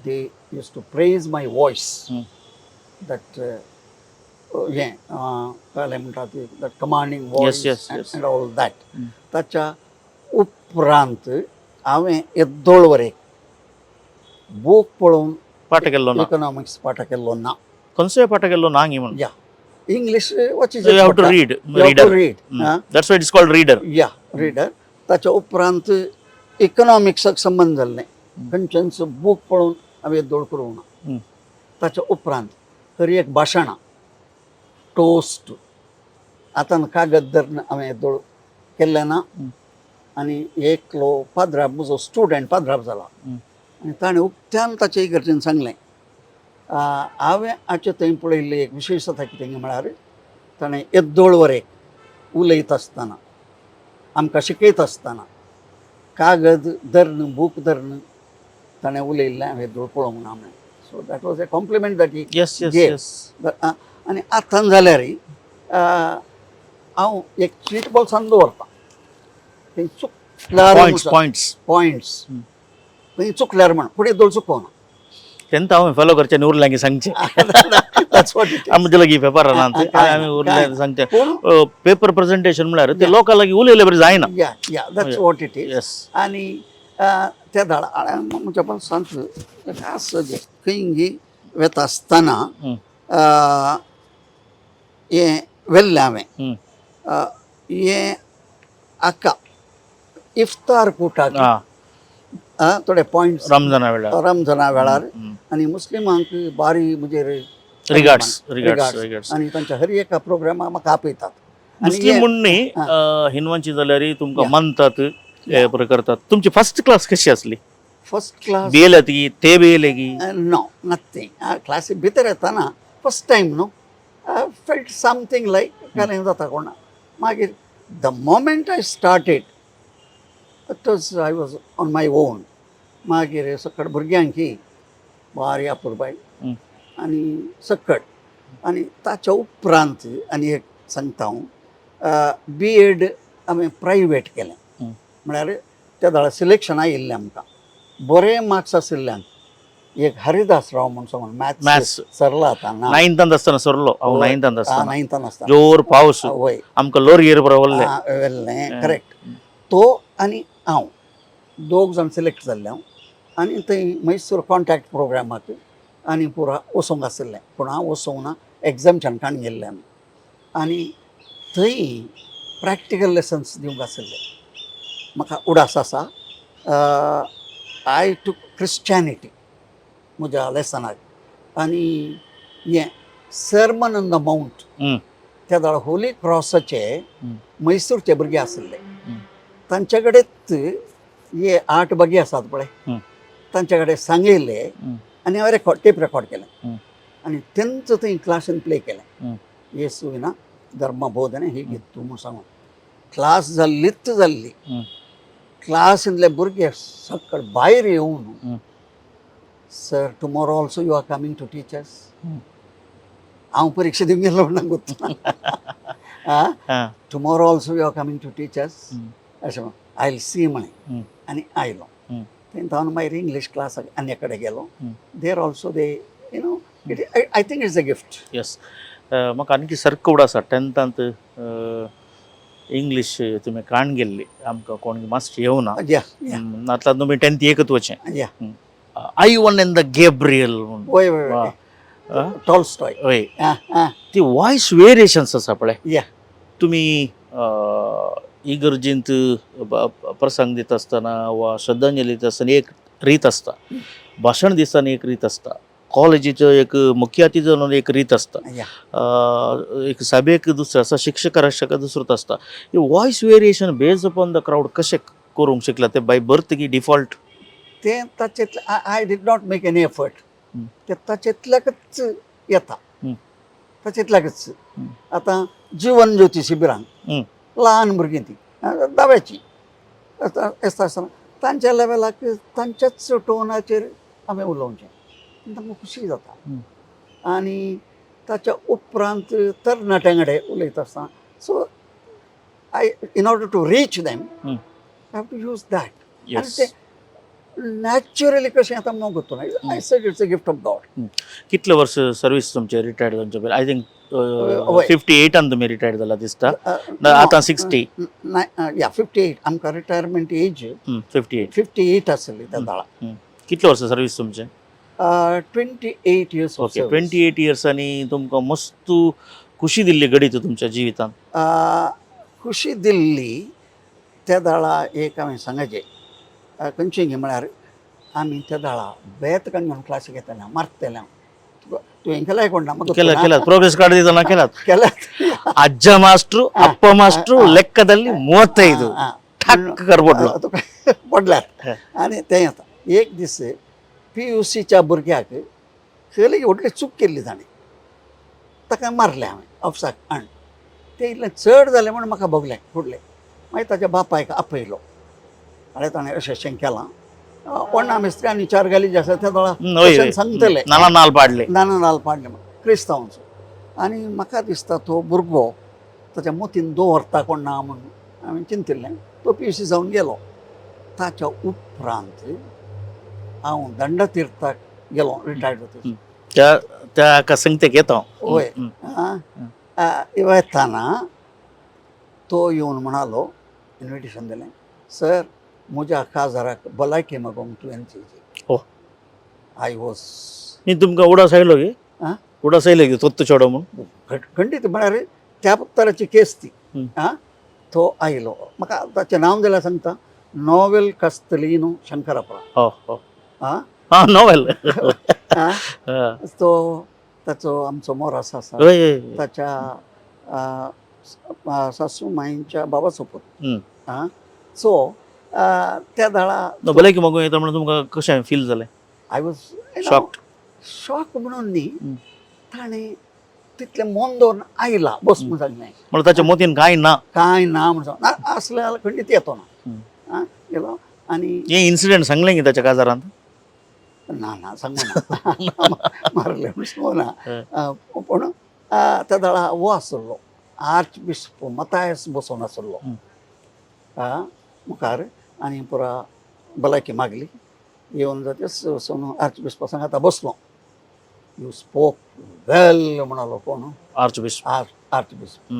they use to praise my voice that हें काय म्हणटा ती that commanding voice and all that. ताच्या उपरांत हांवें येद्दोळवरेक बूक पळोवन पाठ केल्लो ना. इकॉनॉमिक्स पाठ केल्लो ना. खंयचोय पाठ केल्लो ना गी म्हणून. या इंग्लीश वाचीचें You have to read. Reader. Read. That's why it's called reader. या रिडर. ताच्या उपरांत इकॉनॉमिक्साक संबंद जाल्लें खंयचेंच बूक पळोवन हांवें येद्दोळ करूंक ना. ताच्या उपरांत खरी एक भाशणां टोस्ट आतां कागद धरून हांवें येद्दोळ केल्लें ना. आनी एकलो पाद्राब म्हजो स्टुडंट पाद्राब जाला आनी ताणें उक्त्यान ताचे इगर्जेन सांगलें. हांवें हाचे थंय पळयल्ली एक विशेशता कितें म्हळ्यार ताणें येद्दोळवरेक उलयत आसतना आमकां शिकयत आसतना कागद धਰਨ बूक धरून ताणें उलयल्लें हांवें येद्दोळ पळोवंक ना म्हणून. So that was a compliment that he Yes, yes, gave. yes. आनी आतां जाल्यार हांव एक चीट बॉक्सान दवरतां थंय चुकल्यार Points. पॉयंट्स थंय चुकल्यार म्हण फुडें येद्दोळ चुकोवना. तेंत हांवें फॉलो करचें आनी उरलें की सांगचें. That's what it is. आमचे लागीं पेपरान आमी उरलें सांगचें. पेपर प्रेझेंटेशन म्हळ्यार ते लोकां लागीं उलयलें बरें जायना. या that's what it is. Yes. आनी त्या धाडा म्हणजे पण सांगता असं जे खंय वेता आसतना हें व्हेल्लें हांवें हें हाका इफ्तार पुटाक थोडे पॉयंट्स रमजाना वेळार रमजाना वेळार आनी मुस्लिमांक बारी म्हणजे रिगार्ड्स आनी तांच्या हर एका प्रोग्रामाक म्हाका आपयतात. मुस्लीम म्हण न्ही हिंदवांची जाल्यार तुमकां मानतात हे बरें करतात. तुमची फस्ट क्लास कशी आसली? फस्ट क्लास भियेल्या ती ते भियेले की नो नथींग. क्लासी भितर येताना फस्ट टायम न्हू फेल्ट समथींग लायक काय जाता कोणा. मागीर the moment I started it was I was on my on. मागीर सकट भुरग्यांकी बारी आपुरबाय आनी सकट आनी ताच्या उपरांत आनी एक सांगता हांव B.Ed हांवें प्रायवेट केलें. म्हळ्यार त्या दाडा सिलेक्शना येयल्लें आमकां बरे मार्क्स आशिल्ल्यान एक हरिदास राव म्हणून सांगून मॅथ्स सरला आतां ना 9th आसतना सरलो हांव 9th आसतना 9th आसतना जोर पावस वय आमकां लोरयेर बरवल्ले व्हेल्लें करेक्ट. तो आनी हांव दोग जाण सिलेक्ट जाल्ले हांव आनी थंय मैसूर कॉन्टॅक्ट प्रोग्रामाक आनी पुरा वचोंक आशिल्लें पूण हांव वचोंक ना एग्जामच्यान काण गेल्लें आमी. आनी थंय प्रॅक्टिकल लेसन्स दिवंक आशिल्ले. म्हाका उडास आसा आय टूक क्रिश्चॅनिटी म्हज्या लेसनाक आनी हें सर्मन ऑन द माउंट त्या दाडा होली क्रॉसाचे मैसूरचे भुरगे आशिल्ले. तांचे कडेच हे 8 बगी आसात पळय तांचे कडेन सांगयले आनी हांवें टेप रेकॉर्ड केलें आनी तेंच थंय क्लासीन प्ले केलें येसू विना धर्मबोधने ही घेतली म्हणून सांगून क्लास जाल्लीच जाल्ली हं. क्लासींतले भुरगे सकळ भायर येवन हं. Sir tomorrow also you are coming to teachers हं. हांव परीक्षा दिवंक गेलो म्हणून गुंतलो हां. Tomorrow also you are coming to teachers हं. अशें म्हणून आय विल सी म्हणे हं. आनी आयलो हं. तेन्ना हांव मागीर इंग्लीश क्लासाक आनी कडेन गेलो हं. देर also they you know I think it's a gift yes म्हाका आनीक सर्क उड आसा टेंथांत इंग्लीश तुमी काण गेल्ली आमकां कोण मास्टर येवना या या आतां तुमी टेंथ एकच वचें या I one in the Gabriel म्हणून वय वय वय आं? टॉल्स्टॉय वय आं ती वॉयस वेरिएशन्स आसा पळय या तुमी इगर्जेंत प्रसंग दिता आसतना वा श्रद्धांजली दिता आसतना एक रीत आसता भाशण दिसतना एक रीत आसता कॉलेजीचो एक मुख्य अतिथी जावन एक रीत आसता या एक सभेक दुसरो आसता शिक्षक राष्ट्रक दुसरोच आसता हे voice variation based upon the crowd कशें करूंक शिकला ते बाय बर्थ की डिफॉल्ट ते ताचेंतले I did not make any effort hmm. ते ताचेंतल्याकच येता हं. ताचेंतल्याकच हं. आतां जीवन ज्योती शिबिरांक हं. ल्हान भुरगीं ती दाव्याची आतां आसता आसतना तांच्या लेवलाक तांच्याच टोनाचेर हांवें उलोवचें तांकां खुशी जाता हं. आनी ताच्या उपरांत तरणाट्यां कडेन उलयता आसतना so I in order to reach them hmm. I have to use that आनी येस ते नॅचरली कशें आतां म्हणून करतो I said it's a gift of God कितले वर्ष सर्वीस तुमचे रिटायर्ड जावचे पयलीं आय थिंक वय. 58 तुमी रिटायर्ड जाला दिसता आतां 60 या 58 आमकां रिटायरमेंट एज 58 58 आसली त्या दाळा कितले वर्स सर्वीस तुमचे 28 इयर्स ओके 28 इयर्सांनी तुमकां मस्त खुशी दिल्ली घडीत तुमच्या जिवितांत खुशी दिल्ली त्या दाळा एक हांवें सांगचें खंयचें घे म्हळ्यार आमी त्या दाळा बेतकान घेवन क्लास घेताले मारतले हांव तुवें केलाय कोण ना केलात प्रोग्रेस कार्ड दितना केलात केलात ಅಜ್ಜ ಮಾಸ್ಟ್ರು ಅಪ್ಪ ಮಾಸ್ಟ್ರು ಲೆಕ್ಕದಲ್ಲಿ 35 ठक करपडलो तुका पडल्यार आनी तें येता एक दीस PUCच्या भुरग्याक खंय व्हडली चूक केल्ली ताणें ताका मारलें हांवें ऑफिसाक हाडून तें इतलें चड जालें म्हूण म्हाका भोगलें फुडलें मागीर ताच्या बापायक आपयलो आनी ताणें अशें केलां कोणा मिस्त्री आनी 4 गाली जे आसा त्या दोळा सांगतले नाला नाल पाडले नाना नाल पाडले क्रिस्तांवांचो आनी म्हाका दिसता तो भुरगो ताच्या मोतीन दवरता कोण ना म्हणून हांवें चिंतिल्लें तो PUC जावन गेलो ताच्या उपरांत हांव दंडतीर्थाक गेलो रिटायर्ड जातकीर त्या हाका संगतेक येता वय येताना तो येवन म्हणालो इन्विटेशन दिलें सर म्हज्या काजाराक भलायकी मागोवंक तुवें हो. आय वॉज न्ही तुमकां उडास आयलो गे आं? उडास आयलो गे तोत्त चेडो म्हणून खंडीत म्हळ्यार त्या तराची केस ती हं. तो आयलो म्हाका ताचें नांव जाल्यार सांगता नॉवेल कास्तलिनो शंकरप्पा हो हो आं हा नॉवेल तो ताचो आमचो मोरास आसा ताच्या सासू माईंच्या बाबाचो पूत सो त्या दाळा भलायकी मागूं येता म्हणून तुमकां कशें फील जालें आय वॉज शॉक म्हणून न्ही ताणें तितलें मन दवरून आयला बस म्हणून सांगलें म्हणून ताच्या मोतीन कांय ना कांय ना म्हणून सांग आसलें जाल्यार खंडीत येतो ना गेलो आनी हे इन्सिडेंट सांगलें गे ताच्या काजारांत ना ना सांगू ना मारले म्हणून सांगू ना पूण त्या दाळा वो आसलो आर्च बिशप मतायस बसोन आसलो मुखार आनी पुरा भलायकी मागली येवन जाता वचून आर्च बिशपा सांग आतां बसलो यू स्पोक वेल म्हणलो कोण archbishop archbishop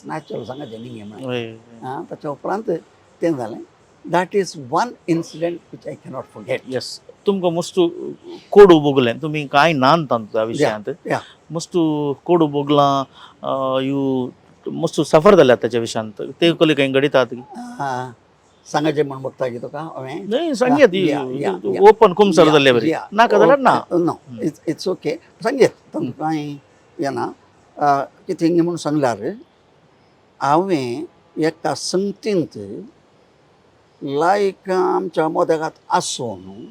natural सांगाचें न्ही म्हणून ताच्या उपरांत तें जालें that is one incident which I cannot forget yes तुमकां मस्त कोडू भोगलें तुमी कांय नानता त्या विशयांत मस्त कोडू भोगलां यू मस्त सफर जाल्यात ताच्या विशयांत ते कली कांय घडितात सांगाचें म्हण बघता की तुका हांवें नाही सांगेत ओपन कुमसर जाल्ले बरी नाका जाल्यार ना नो इट्स ओके सांगेत कांय येना कितें म्हणून सांगल्यार हांवें एका संगतींत लायक आमच्या मोदेगांत आसून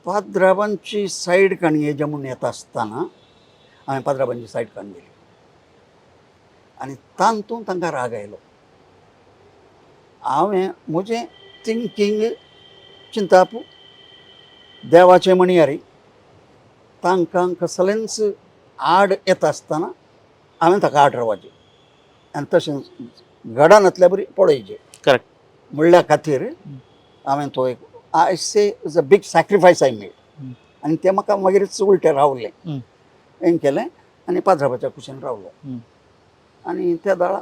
पाद्राबांची सायड काणये जे म्हूण येता आसतना हांवें पाद्राबांची सायड काणली आनी तांतून तांकां राग आयलो. हांवें म्हजें थिंकींग चिंताप देवाचे म्हणयारी तांकां कसलेंच आड येता आसतना हांवें ताका आड रावपाचें आनी तशें घडनातल्या बरी पळयचें करेक्ट. म्हणल्या खातीर हांवें तो एक I say is a big sacrifice I made आनी तें म्हाका मागीरच उलटें रावलें. हें केलें आनी पात्रांवाच्या कुशीन रावलो आनी त्या दाळा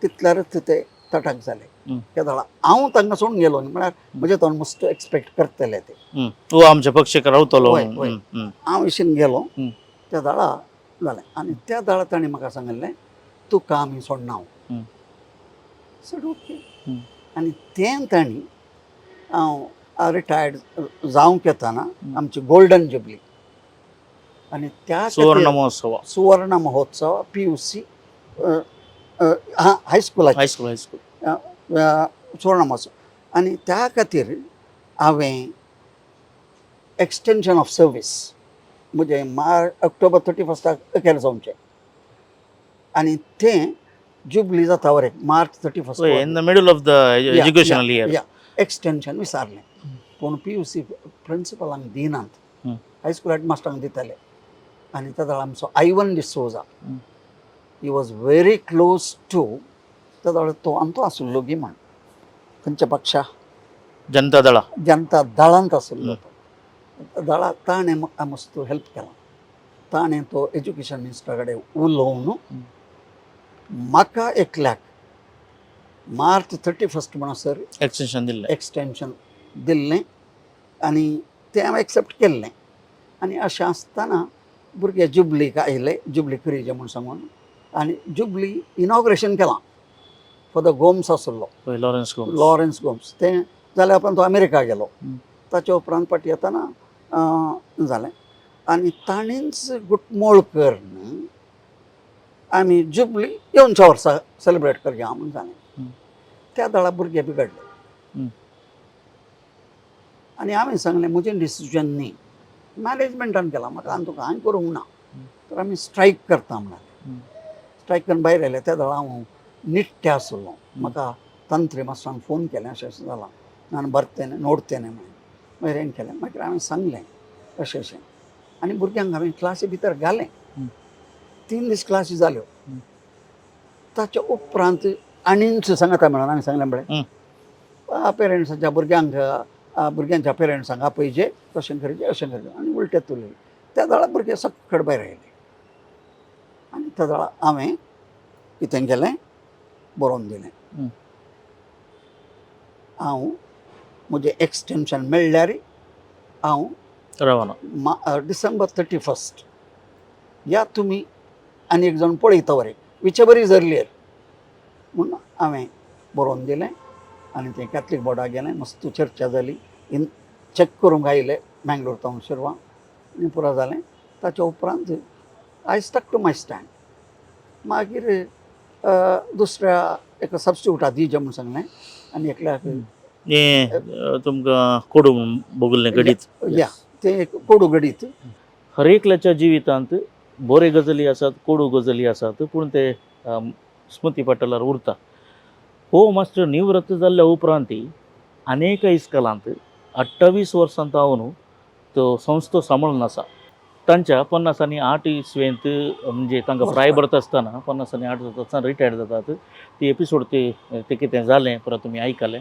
तितल्यारच तें तटाक जालें. त्या दाळा हांव तांकां सोडून गेलो न्ही म्हळ्यार म्हजे तोंड मस्त एक्सपेक्ट करतले ते हो आमच्या पक्षाक रावतलो. वय वय हांव इशीन गेलो त्या दाळा जालें आनी त्या दाळा ताणें म्हाका सांगलें तुका आमी सोडना हांव सड ओके. आनी तें तांणी हांव रिटायर्ड जावंक येताना आमची गोल्डन जुबली आनी त्या सुवर्ण महोत्सव सुवर्ण महोत्सव PUC हायस्कुलाची हायस्कूल सुवर्ण महोत्सव आनी त्या खातीर हांवें एक्सटेंशन ऑफ सर्वीस म्हणजे ऑक्टोबर 31 अखेर जावचें आनी तें जुबली जाता वरें March 31 in the middle of the educational year. Extension विचारलें पूण PUC प्रिंसिपलांक दिनात हायस्कूल हेडमास्टरांक दिताले आनी त्या दाळा आमचो Ivan D'Souza he was very close to त्या दाळा तो आमचो आसुल्लो गिमान खंयच्या पक्षा जनता दळा जनता दळांत आसुल्लो तो दळा ताणें म्हाका मस्त हेल्प केला. ताणें तो एज्युकेशन मिनिस्टरा कडेन उलोवन म्हाका एकल्याक मार्च 31 म्हणसर एक्सटेंशन दिल्लें आनी तें हांवें एक्सेप्ट केल्लें आनी अशें आसतना भुरगे जुबलीक आयले जुबली करीजे म्हूण सांगून आनी जुबली इनॉग्रेशन केलां फॉर द गोम्स आसुल्लो लॉरेन्स गोम्स. तें जाल्या उपरांत तो अमेरिका गेलो. ताचे उपरांत फाटीं येताना जालें आनी ताणींच गुटमोळ करून आमी जुबली येवनच्या वर्सा सेलिब्रेट करया म्हूण जालें. त्या दाळा भुरगे बिगडले आनी हांवें सांगलें म्हजें डिसिजन न्ही मॅनेजमेंटान केलां म्हाका आनी तुका हांवें करूंक ना तर आमी स्ट्रायक करता म्हणाले. स्ट्रायक करून भायर आयले. त्या दाळा हांव निट्टे आसुल्लो. म्हाका तंत्री मास्टरान फोन केलें अशें अशें जालां नान बरतें नोडतें म्हणून मागीर हें केलें. मागीर हांवें सांगलें अशें अशें आनी भुरग्यांक हांवें क्लासी भितर घालें. 3 दीस क्लासी जाल्यो. ताच्या उपरांत आनीच सांगता म्हणून हांवें सांगलें म्हळ्यार पेरंट्साच्या भुरग्यांच्या पेरंट्सांक आपयचे तशें करचें अशें करचें आनी उलटें तुलें. त्या दाळा भुरगे सक्कड भायर आयले आनी त्या दाळा हांवें कितें केलें बरोवन दिलें. हांव म्हजें एक्सटेंशन मेळ्ळ्यार हांव डिसेंबर 31 या तुमी आनी एक जाण पळयता वरें विचे बरी जर्लियर म्हूण हांवें बरोवन दिलें आनी तें कॅथलीक बोर्डाक गेलें. मस्त चर्चा जाली. चॅक करूंक आयले मँगलोर टावन शिरवा आनी पुरो जालें. ताच्या उपरांत I stuck to my stand. मागीर दुसऱ्या एका सबस्टिट्यूटाक दिवचें म्हूण सांगलें आनी एकल्याक तुमकां कोडू बगुल्लें गडीत या तें कोडू गडीत. हर एकल्याच्या जिवितांत बरे गजाली आसात कोडू गजाली आसात पूण ते स्मृती पटलार उरता. हो मास्टर निवृत्त जाल्ल्या उपरांतय अनेक इस्कलांत 28 वर्सांत हांव न्हू तो संस्थो सांबाळून आसा. तांच्या 58 इस्वेंत म्हणजे तांकां प्राय बर्थ आसतना 58 वर्सां रिटायर्ड जातात. ती एपिसोड ते कितें जालें परत तुमी आयकलें.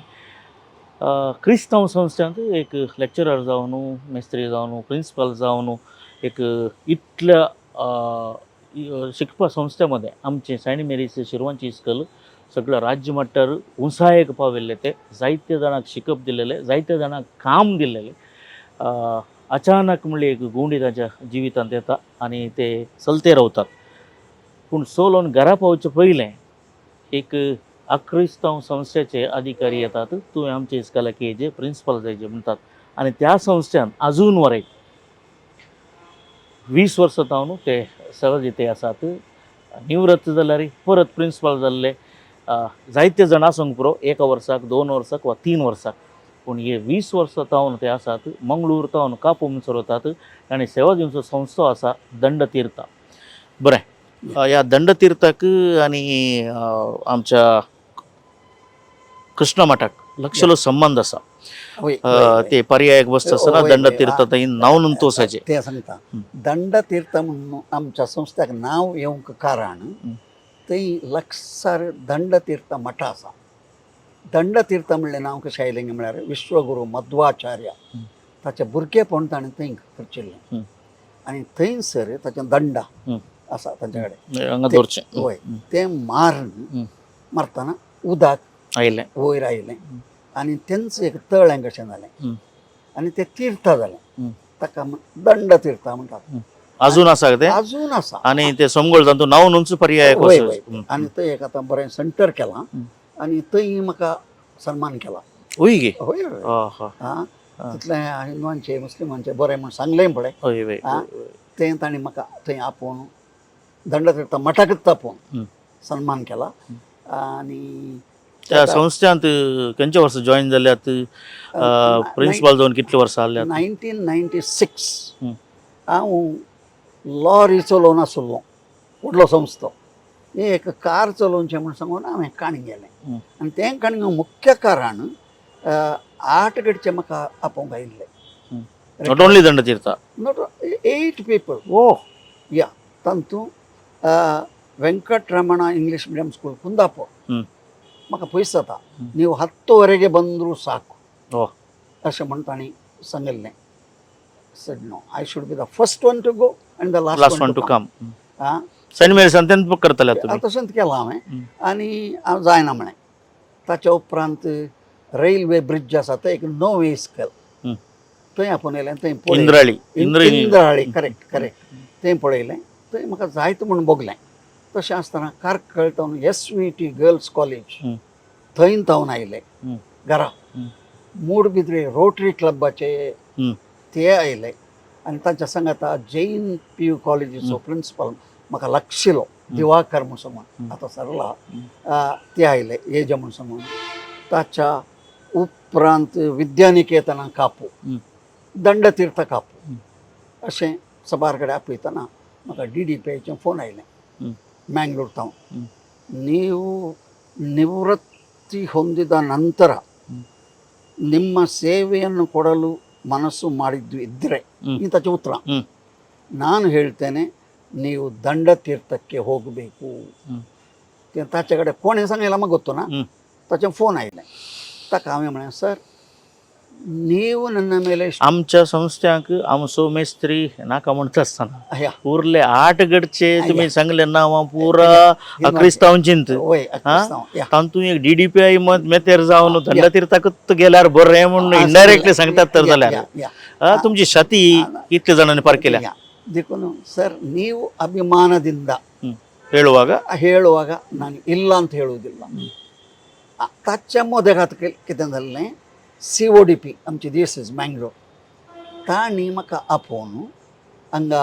क्रिस्तांव संस्थांत एक लेक्चरर जावन मेस्त्री जावन प्रिंसिपल जावन एक इतल्या शिकपा संस्थेमध्ये आमचे सेंट मेरीज शिरवांची इस्कल सगळ्या राज्य मट्टार उंचायेक पाविल्ले. ते जायत्या जाणांक शिकप दिलेले जायत्या जाणांक काम दिलेले. अचानक म्हणले एक गुंडी तांच्या जिवितांत येता आनी ते चलते रावतात. पूण सोलोन घरा पावचे पयलें एक अक्रिस्तांव संस्थेचे अधिकारी येतात. तुवें आमचे इस्कलाक येयचे प्रिंसिपल जायचे म्हणटात आनी त्या संस्थेन अजून वरें 20 वर्सां हांव ते सेवा दिते आसात. निवृत्त जाल्यार परत प्रिंसिपल जाल्ले जायते जाण आसूंक पुरो 1 वर्साक 2 वर्साक वा 3 वर्साक. पूण हे 20 वर्सां तावन ते आसात. मंगळूर तावन कापूम चलयतात आनी सेवा दिवचो संस्थो आसा दंड तीर्थ. बरें या दंडतीर्थाक आणि आमच्या कृष्ण मठाक लक्षलो संबंध असा वय ते पर्यायक बसता असताना वय, दंडतीर्थ वय, थंय नांव न्हू तोसाचे ते सांगता दंडतीर्थ म्हणून आमच्या संस्थेक नाव येवंक कारण थंय लागसार दंडतीर्थ मठ आसा. दंडतीर्थ म्हणलें नांव कशें आयलें म्हळ्यार विश्वगुरू मध्वाचार्य ताचे भुरगेपण ताणें थंय करचिल्लें आनी थंयसर ताचें दंड आसा तांचे कडेन हांगा दवरचें वय तें मारून मारतना उदक आयलें वयर आयलें आनी तेंच एक तळें कशें जालें आनी तें तीर्थ जालें ताका दंडतीर्थ म्हणटात. अजून आसा का ते अजून आसा आणि ते समगोळ जातून नांव न्हूच पर्यायक वय असो. वय आनी थंय एक आतां बरें सेंटर केलां आनी थंय म्हाका सन्मान केला. होय गे होय हां तितलें हिंदुवांचे मुस्लिमांचे बरें म्हण सांगलें पळय होय होय तें ताणें म्हाका थंय आपोवन दंडतीर्थ मठाकच आपोवन सन्मान केला. आनी त्या संस्थांत खंयच्या वर्सा जॉईन जाल्यात प्रिन्सिपाल जावन कितले वर्सां जाल्यात 1996 हांव लॉरी चलोवन आसलो व्हडलो संस्थो एक कार चलोवचें म्हण सांगून हांवें काणी गेलें आनी तें काणी मुख्य कारण 8 कडचे म्हाका आपोवंक आयिल्ले. नॉट ओन्ली दंडतीर्थ नॉट 8 पीपल ओ या तातूंत Venkataramana English medium school Kundapura म्हाका पयस जाता ನೀವು 10ವರೆಗೆ ಬಂದರೂ ಸಾಕು अशें म्हण तांणी सांगिल्लें. said no, I should be the first one to go and the last one to come. Saint मेरीसान तेन्ना करतले तुमी तशेंच केलां हांवें आनी हांव जायना म्हळें. ताच्या उपरांत रेल्वे ब्रिज आसा तो एक नो वेस्कल थंय आपणयलें थंय इंद्राळी इंद्राळी करेक्ट थंय पळयलें थंय म्हाका जायत म्हूण भोगलें. तशें आसतना कारकळ तावन SVT गर्ल्स कॉलेज थंय तावन आयलें घरा मूडबिद्रे रोटरी क्लबाचे ते आयले आनी तांच्या सांगाता जैन PU कॉलेजीचो प्रिन्सिपल म्हाका लागशिलो दिवाकर म्हूण सांगून आतां सरला ते आयले हेजे म्हूण सांगून. ताच्या उपरांत विद्यानिकेतना कापू दंडतीर्थ कापू अशें सबार कडेन आपयतना म्हाका DDPIचें फोन आयलें ಮ್ಯಾಂಗ್ಳೂರ್ ತಾವು ನೀವು ನಿವೃತ್ತಿ ಹೊಂದಿದ ನಂತರ ನಿಮ್ಮ ಸೇವೆಯನ್ನು ಕೊಡಲು ಮನಸ್ಸು ಮಾಡಿದ್ದು ಇದ್ದರೆ ಇಂಥ ಉತ್ತರ ನಾನು ಹೇಳ್ತೇನೆ ನೀವು ದಂಡತೀರ್ಥಕ್ಕೆ ಹೋಗಬೇಕು. ताचे कडेन कोण हें सांगलें म्हाका ಗೊತ್ತುನಾ ताचे फोन आयले ताका हांवें म्हळें सर ನೀವು ನನ್ನ ಮೇಲೆ आमच्या संस्थांक आमचो मेस्त्री नाका म्हणटा आसतना उरले 8 गडचे तुम्ही सांगले नांव पुरा क्रिस्तांवचींत तातूंत एक DDPI मत मेतेर जावन दंडतीर्थाकच गेल्यार बरें म्हणून इनडायरेक्टली सांगतात तर जाल्यार तुमची छाती कितले जाणांनी पार केल्या देखून ಸರ್ ನೀವು ಅಭಿಮಾನದಿಂದ ಹೇಳುವಾಗ ನಾನು ಇಲ್ಲ ಅಂತ ಹೇಳುವುದಿಲ್ಲ. ताच्या मोदेगात कितें जाल्लें CODP आमची DSS मँग्ळूर तांणी म्हाका आपोवन हांगा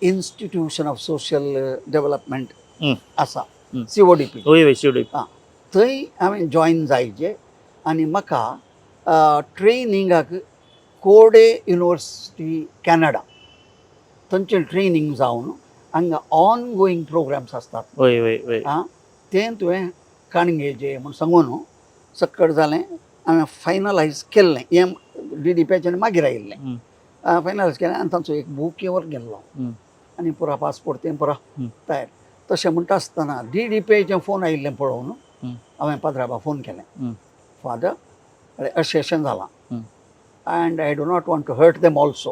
इन्स्टिट्यूशन ऑफ सोशल डेव्हलपमेंट आसा CODP थंय हांवें जॉयन जायचें आनी म्हाका ट्रेनिंगाक कोडे युनिवर्सिटी कॅनडा थंयचे ट्रेनिंग जावन हांगा ऑन गोईंग प्रोग्राम्स आसतात तें तुवें काणगेचे म्हूण सांगून सक्कड जालें हांवें फायनलायज केल्लें हें DDPIच्यान मागीर आयिल्लें फायनलायज केलें आनी तांचो एक बूक येवर गेल्लो आनी पुरा पासपोर्ट तें पुरा तयार. तशें म्हणटा आसतना DDPIचें फोन आयिल्लें पळोवन हांवें पाद्राबा फोन केलें फादर अशें अशें जालां and I do not want to hurt them also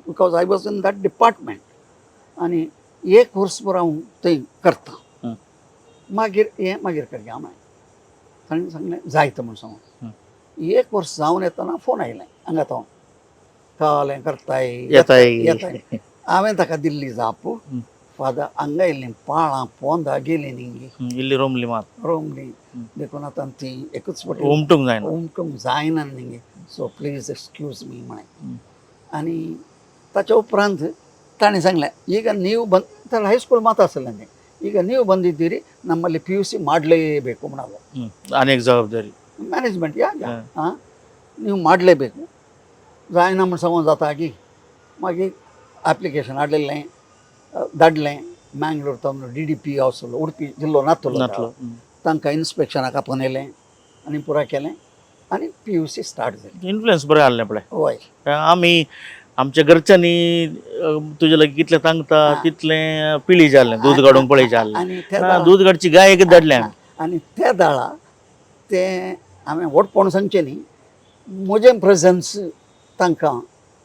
because I was in that department. आनी एक वर्सभर हांव थंय करतां मागीर करया हांवें ताणें सांगलें जायत म्हूण सांगून. एक वर्स जावन येतना फोन आयलें हांगा तो कावलें करताय येताय हांवें ताका दिल्ली जाप फादर हांगा येयल्लीं पाळां पोंदां गेलीं न्ही रोमली देखून आतां ती एकूच फावटी उमटूंक जायना न्ही सो प्लीज एक्सक्यूज मी म्हळें. आनी ताच्या उपरांत ताणें सांगलें ಈಗ ನೀವು ಬಂದು ಹೈಸ್ಕೂಲ್ ಮಾತು ಅಸಲ್ಲಂಗೆ ಈಗ ನೀವು ಬಂದಿದ್ದೀರಿ ನಮ್ಮಲ್ಲಿ PUC ಮಾಡಲೇಬೇಕು ನಾವು अनेक जबाबदारी मॅनेजमेंट ನೀವು ಮಾಡಲೇಬೇಕು जायना म्हूण सांगून जाता की मागीर एप्लिकेशन हाडलेलें धाडलें मँगलोर तमलो DDP आसलो उडपी जिल्लो नातलो नातलो तांकां इन्स्पेक्शनाक आपणयलें आनी पुराय केलें आनी PUC स्टार्ट जाली. इन्फ्लुएन्स बरें आहलें पळय. वय आमी आमच्या घरच्यांनी तुजे लागीं कितलें सांगता तितलें पिळी जाल्लें दूद काडूंक पळय जाल्लें आनी त्या ना दूद काडची गाय एक धाडलें आमी. आनी त्या दाळा तें हांवें वोटपण सांगचें न्ही म्हजें प्रेजन्स तांकां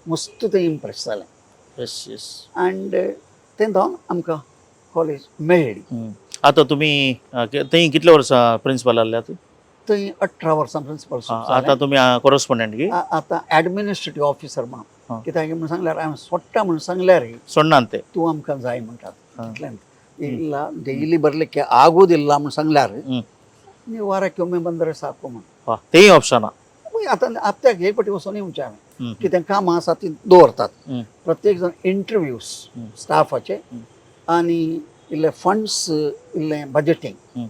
मस्त तें इम्प्रेस जालें येस येस. अँड तें जावन आमकां कॉलेज मेळ्ळी. आतां तुमी थंय कितले वर्सां प्रिंसिपल आसल्यात? थंय 18 वर्सां प्रिंसिपल आतां तुमी कॉरस्पोंडंट की आतां एडमिनिस्ट्रेटीव ऑफिसर म्हणून कित्याक म्हणून सांगल्यार हांवें सोडटा म्हणून सांगल्यार सोडनात ते तूं आमकां जाय म्हणटात तितल्यान इल्ला डेली बरलें आगोदिल्ला म्हूण सांगल्यार ನೀವು ವಾರಕ್ಕೆ ಒಮ್ಮೆ ಬಂದರೆ ಸಾಕು म्हणून तेही ऑप्शन आता हप्त्याक एक फावटी वचून येवचें हांवें कितें कामां आसा ती दवरतात प्रत्येक जण इंटरव्यूज स्टाफाचे आनी इल्ले फंड्स इल्लें बजेटींग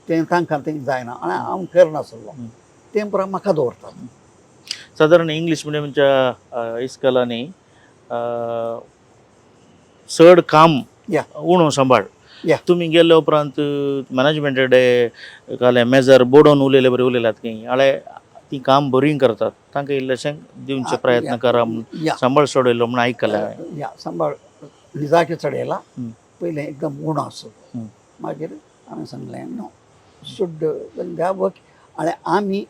तें तांकां तें जायना आनी हांव करनासलो तें पुराय म्हाका दवरतात. सादारण इंग्लीश मिडियमच्या इस्कॉलांनी चड काम या उणो सांबाळ या तुमी गेले उपरांत मॅनेजमेंट डे घालें मेजर बोडोवन उलयले बरें उलयलात की आळे ती काम बरी करतात तांकां इल्लेशें दिवचे प्रयत्न करा म्हणून या सांबाळ सोडयलो म्हणून आयकलें हांवें. या सांबाळ निजाके चडयला पयलें एकदम उणो आसलो मागीर हांवें सांगलें नो शूड द्या वर्क आनी आमी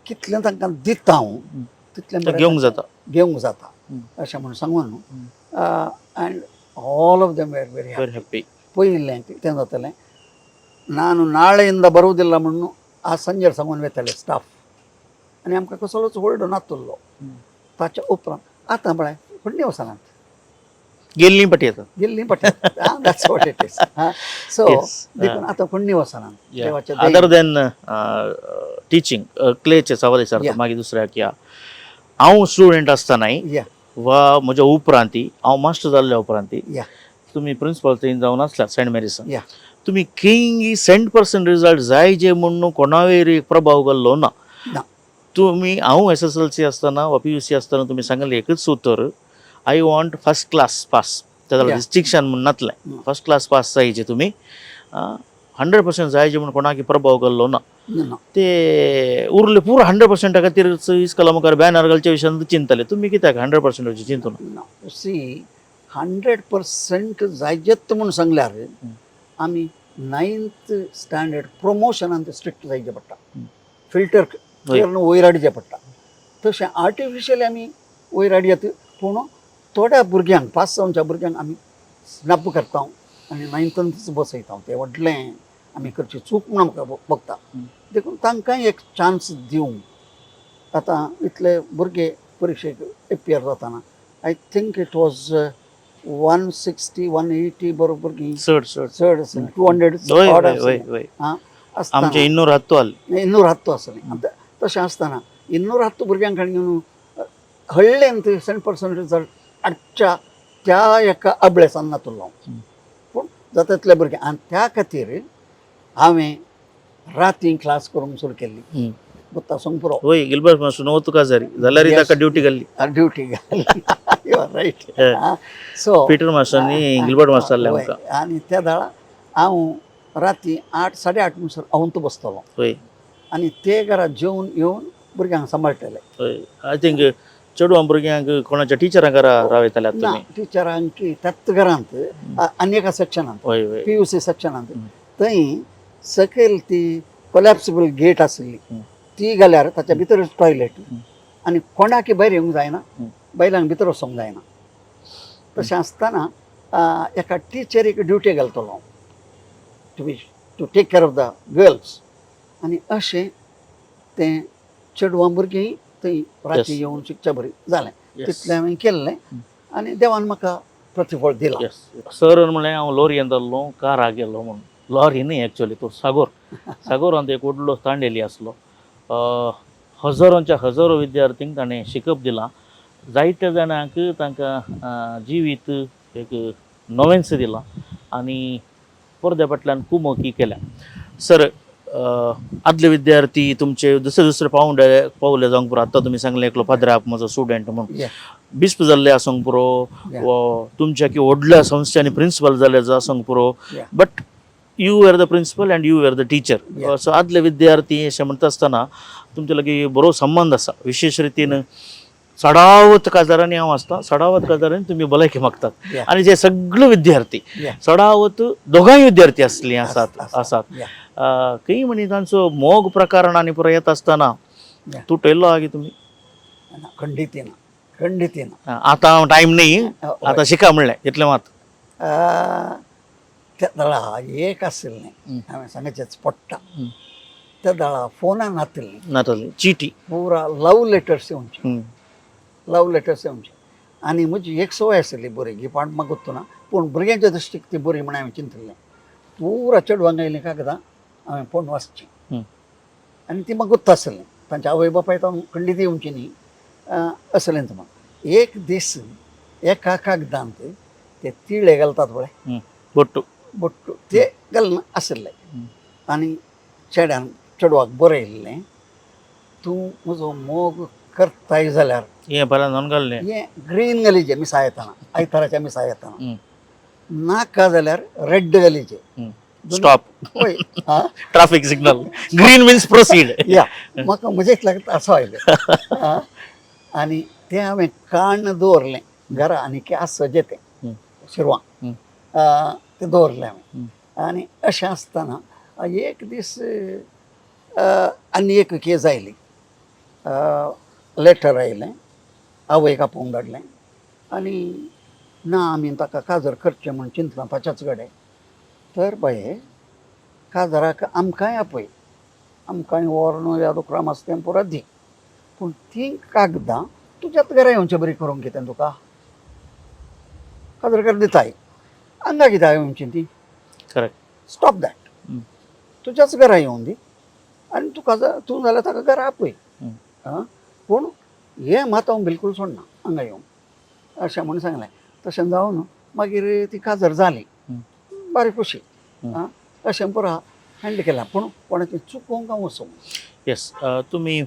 कितलें तांकां दिता हांव तितलें घेवंक जाता अशें म्हणून सांगून न्हू end all of them were very happy. पयलें तें जातालें ನಾನು ನಾಳೆಯಿಂದ ಬರುವುದಿಲ್ಲ म्हणून ಆ ಸಂಜೆ सांगून वेताले स्टाफ आनी आमकां कसलोच होल्ड नासलो ताच्या उपरांत आतां पळय फुडलीं वचनात गेल्लीं पटी येतात गेल्लीं पडटात that's what it is so देखून आतां फुडलीं वचनात देवाच्या अदर दॅन टिचींग क्लेचे सवाल विचारता मागीर दुसऱ्याक या हांव स्टुडंट आसतनाय या वा म्हज्या उपरांती हांव मास्टर जाल्ल्या उपरांती या तुमी प्रिंसिपल थंय जावन आसल्यात सेंट मेरीसान या तुमी खंयी 100% रिजल्ट जाय जे म्हणून कोणावेर एक प्रभाव घाल्लो ना. ना तुमी हांव SSLC आसतना वा PUC आसतना तुमी सांगलें एकच उतर I want first class pass त्या जाल्यार डिस्टिंक्शन म्हणून नातलें फर्स्ट क्लास पास जायचे तुमी 100% जायचे म्हणून कोणाक प्रभाव घाल्लो ना. ते उरले पुरो 100% खातीर इस्कॉला मुखार बॅनर घालचे विशयान चिंतले तुमी कित्याक 100% चिंतून ना. सी 100% जायचेत म्हणून सांगल्यार आमी 9th स्टँडर्ड प्रमोशनान ते स्ट्रिक्ट जायचे पडटा फिल्टर करून वयर हाडचें पडटा तशें आर्टिफिशियली आमी वयर हाडयेत पूण थोड्या भुरग्यांक 5-6 भुरग्यांक आमी स्नॅप करता आनी 9th बसयता तें व्हडलें आमी करची चूक म्हणून म्हाका बगता देखून तांकांय एक चान्स दिवंक आतां इतले भुरगे परिक्षेक एपियर जाताना आय थिंक इट वॉज 160-180 बरोबर चड 200 आमचे 210 आसलें तशें आसतना 210 भुरग्यांक घेवन हळ्ळेन 100% रिजल्ट हाडच्या त्या एका अभ्यासान नातलो पूण जाता तितले भुरगे आनी त्या खातीर हांवें राती क्लास करूंक सुरू केल्ली बुत्ता सोंग पुरो होय गिल्बर्ट मास्टर नो तुका जारी जाल्यार ताका ड्युटी घाल्ली duty you are right so Peter मास्टरनी गिल्बर्ट मास्टर आमकां आनी त्या दाळा हांव राती 8-8:30 म्हणसर अवंत बसतलो होय आनी ते घरा जेवन येवन भुरग्यांक सांबाळटले. होय आय थिंक चेडवां भुरग्यांक कोणाच्या टिचरां घरा रावयताल्यात तुमी टिचरांक त्याच घरांत आनी एका सेक्शनांत PUC सेक्शनांत थंय सकयल ती कोलॅप्सिबल गेट आसली ती घाल्यार ताच्या भितरच टॉयलेट आनी कोणाक भायर येवंक जायना बायलांक भितर वचोंक जायना. तशें आसतना एका टिचरीक ड्युटी घालतलो to take care of the girls आनी अशें तें चेडवां भुरगीं थंय राती येवन शिकच्या बरी जालें तितलें हांवें केल्लें आनी देवान म्हाका प्रतिफळ दिलां. सर म्हणलें हांव लॉरयेन जाल्लो काराक गेल्लो म्हणून लॉरी न्ही एक्चुअली तो सागोरांत एक व्हडलो तांडेली आसलो हजारो विद्यार्थींक ताणें शिकप दिलां जायत्या जाणांक तांकां जिवीत एक नवेन्स दिलां आनी परद्या फाटल्यान खूब मोगी केल्या. सर आदले विद्यार्थी तुमचे दुसरे पावले जावंक पुरो आतां तुमी सांगलें एकलो पाद्राप म्हजो स्टुडंट म्हणून बिस्प जाल्ले आसूंक पुरो वो तुमच्या की व्हडल्या संस्थांनी प्रिंसिपल जाल्यार आसूंक पुरो Yeah. But you are the principal and you are the teacher so आदले विद्यार्थी अशें म्हणटा आसतना तुमचे लागीं बरो संबंध आसा विशेष रितीन सडावत काजारांनी हांव आसता सडावत काजारांनी तुमी भलायकी मागतात Yeah. आनी जे सगळे विद्यार्थी Yeah. सडावत दोगांय विद्यार्थी असली आसात Yeah. काही म्हणी तांचो मोग प्रकरण आनी पुरो येता आसतना Yeah. तुटयल्लो आहा की तुमी खंडित आतां टायम न्ही आतां शिका म्हणलें इतलें मात त्या दळा एक आसलें हांवें सांगचेंच पडटा त्या दळा फोनान नातली नाताली चिटी पुरा लव लेटर्स येवचे आनी म्हजी एक संवय आसली बरी पाट मागूत ना पूण भुरग्यांच्या दृश्टीक ती बरी म्हण हांवें चिंतलें पुरा चेडवांक आयलीं कागदां हांवें पळोवन वाचचीं आनी ती मागूत आसलें तांच्या आवय बापाय तो खंडीत येवची न्ही असलें म्हणून एक दीस एका कागदांत ते तिळे घालतात पळय बोट्टू बोट्टू ते घालून आसलें आनी चेडवाक बरयल्लें तूं म्हजो मोग करताय जाल्यार हें पयला नोंद घाल्लें हें ग्रीन घालीचें मिसा येताना आयताराच्या मिसा येताना नाका जाल्यार रेड घालीचें स्टॉप होय हा traffic signal green means proceed या म्हाका मजेक लागता असो आयलें आनी तें हांवें काण दवरलें घरा आनी केस सजेतें शिरवां तें दवरलें हांवें आनी अशें आसतना एक दीस आनी एक केस आयली लेटर आयलें आवयक आपोवंक धाडलें आनी ना आमी ताका काजर करचें म्हूण चिंतलां ताच्याच कडेन तर बाये काजराक आमकांय आपय आमकांय व्हर या दुकराम आसा तें पुरो दी पूण तीं कागदां तुज्याच घरा येवचें बरी करूंक कितें तुका काजरकार दिताय हांगा कितें येवचीं ती करेक्ट स्टॉप दॅट तुज्याच घरा येवं दी आनी तुका तूं जाल्यार ताका घरा आपय पूण हें मात हांव बिलकूल सोडना हांगा येवंक अशें म्हूण सांगलें तशें जावन मागीर ती काजर जाली बारी खुशी अशें पुरो हँडल केलां पूण कोणाचें चुकोवंक हांव वचूंक येस तुमी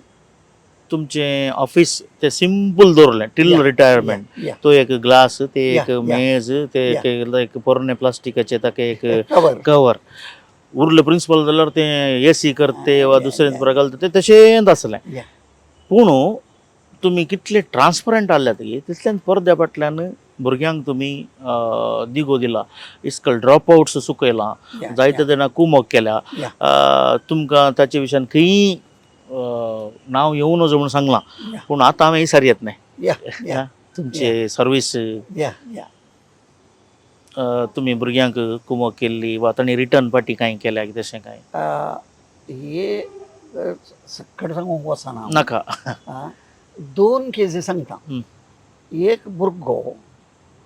तुमचें ऑफिस तें सिंपल दवरलें टील रिटायरमेंट तो एक ग्लास ते एक मेज ते एक पोरणे प्लास्टिकाचे ताका एक कवर उरलें प्रिंसिपल जाल्यार तें एसी करते वा दुसरें पुरो घालता तें तशेंच आसलें पूण तुमी कितले ट्रान्सपरंट आसले तितल्यान परद्या फाटल्यान भुरग्यांक तुमी दिगो दिला इस्कल ड्रॉप आउट्स सुकयलां जायते जाणां कुमक केल्या तुमकां ताचे विशयान खंयी नांव येवं नजो म्हणून सांगलां पूण आतां हांवें इसर येत नाय तुमचे सर्वीस तुमी भुरग्यांक कुमक केल्ली वा तांणी रिटर्न पार्टी कांय केल्या तशें कांय हे सकट सांगूंक वचना नाका दोन केसी सांगता एक भुरगो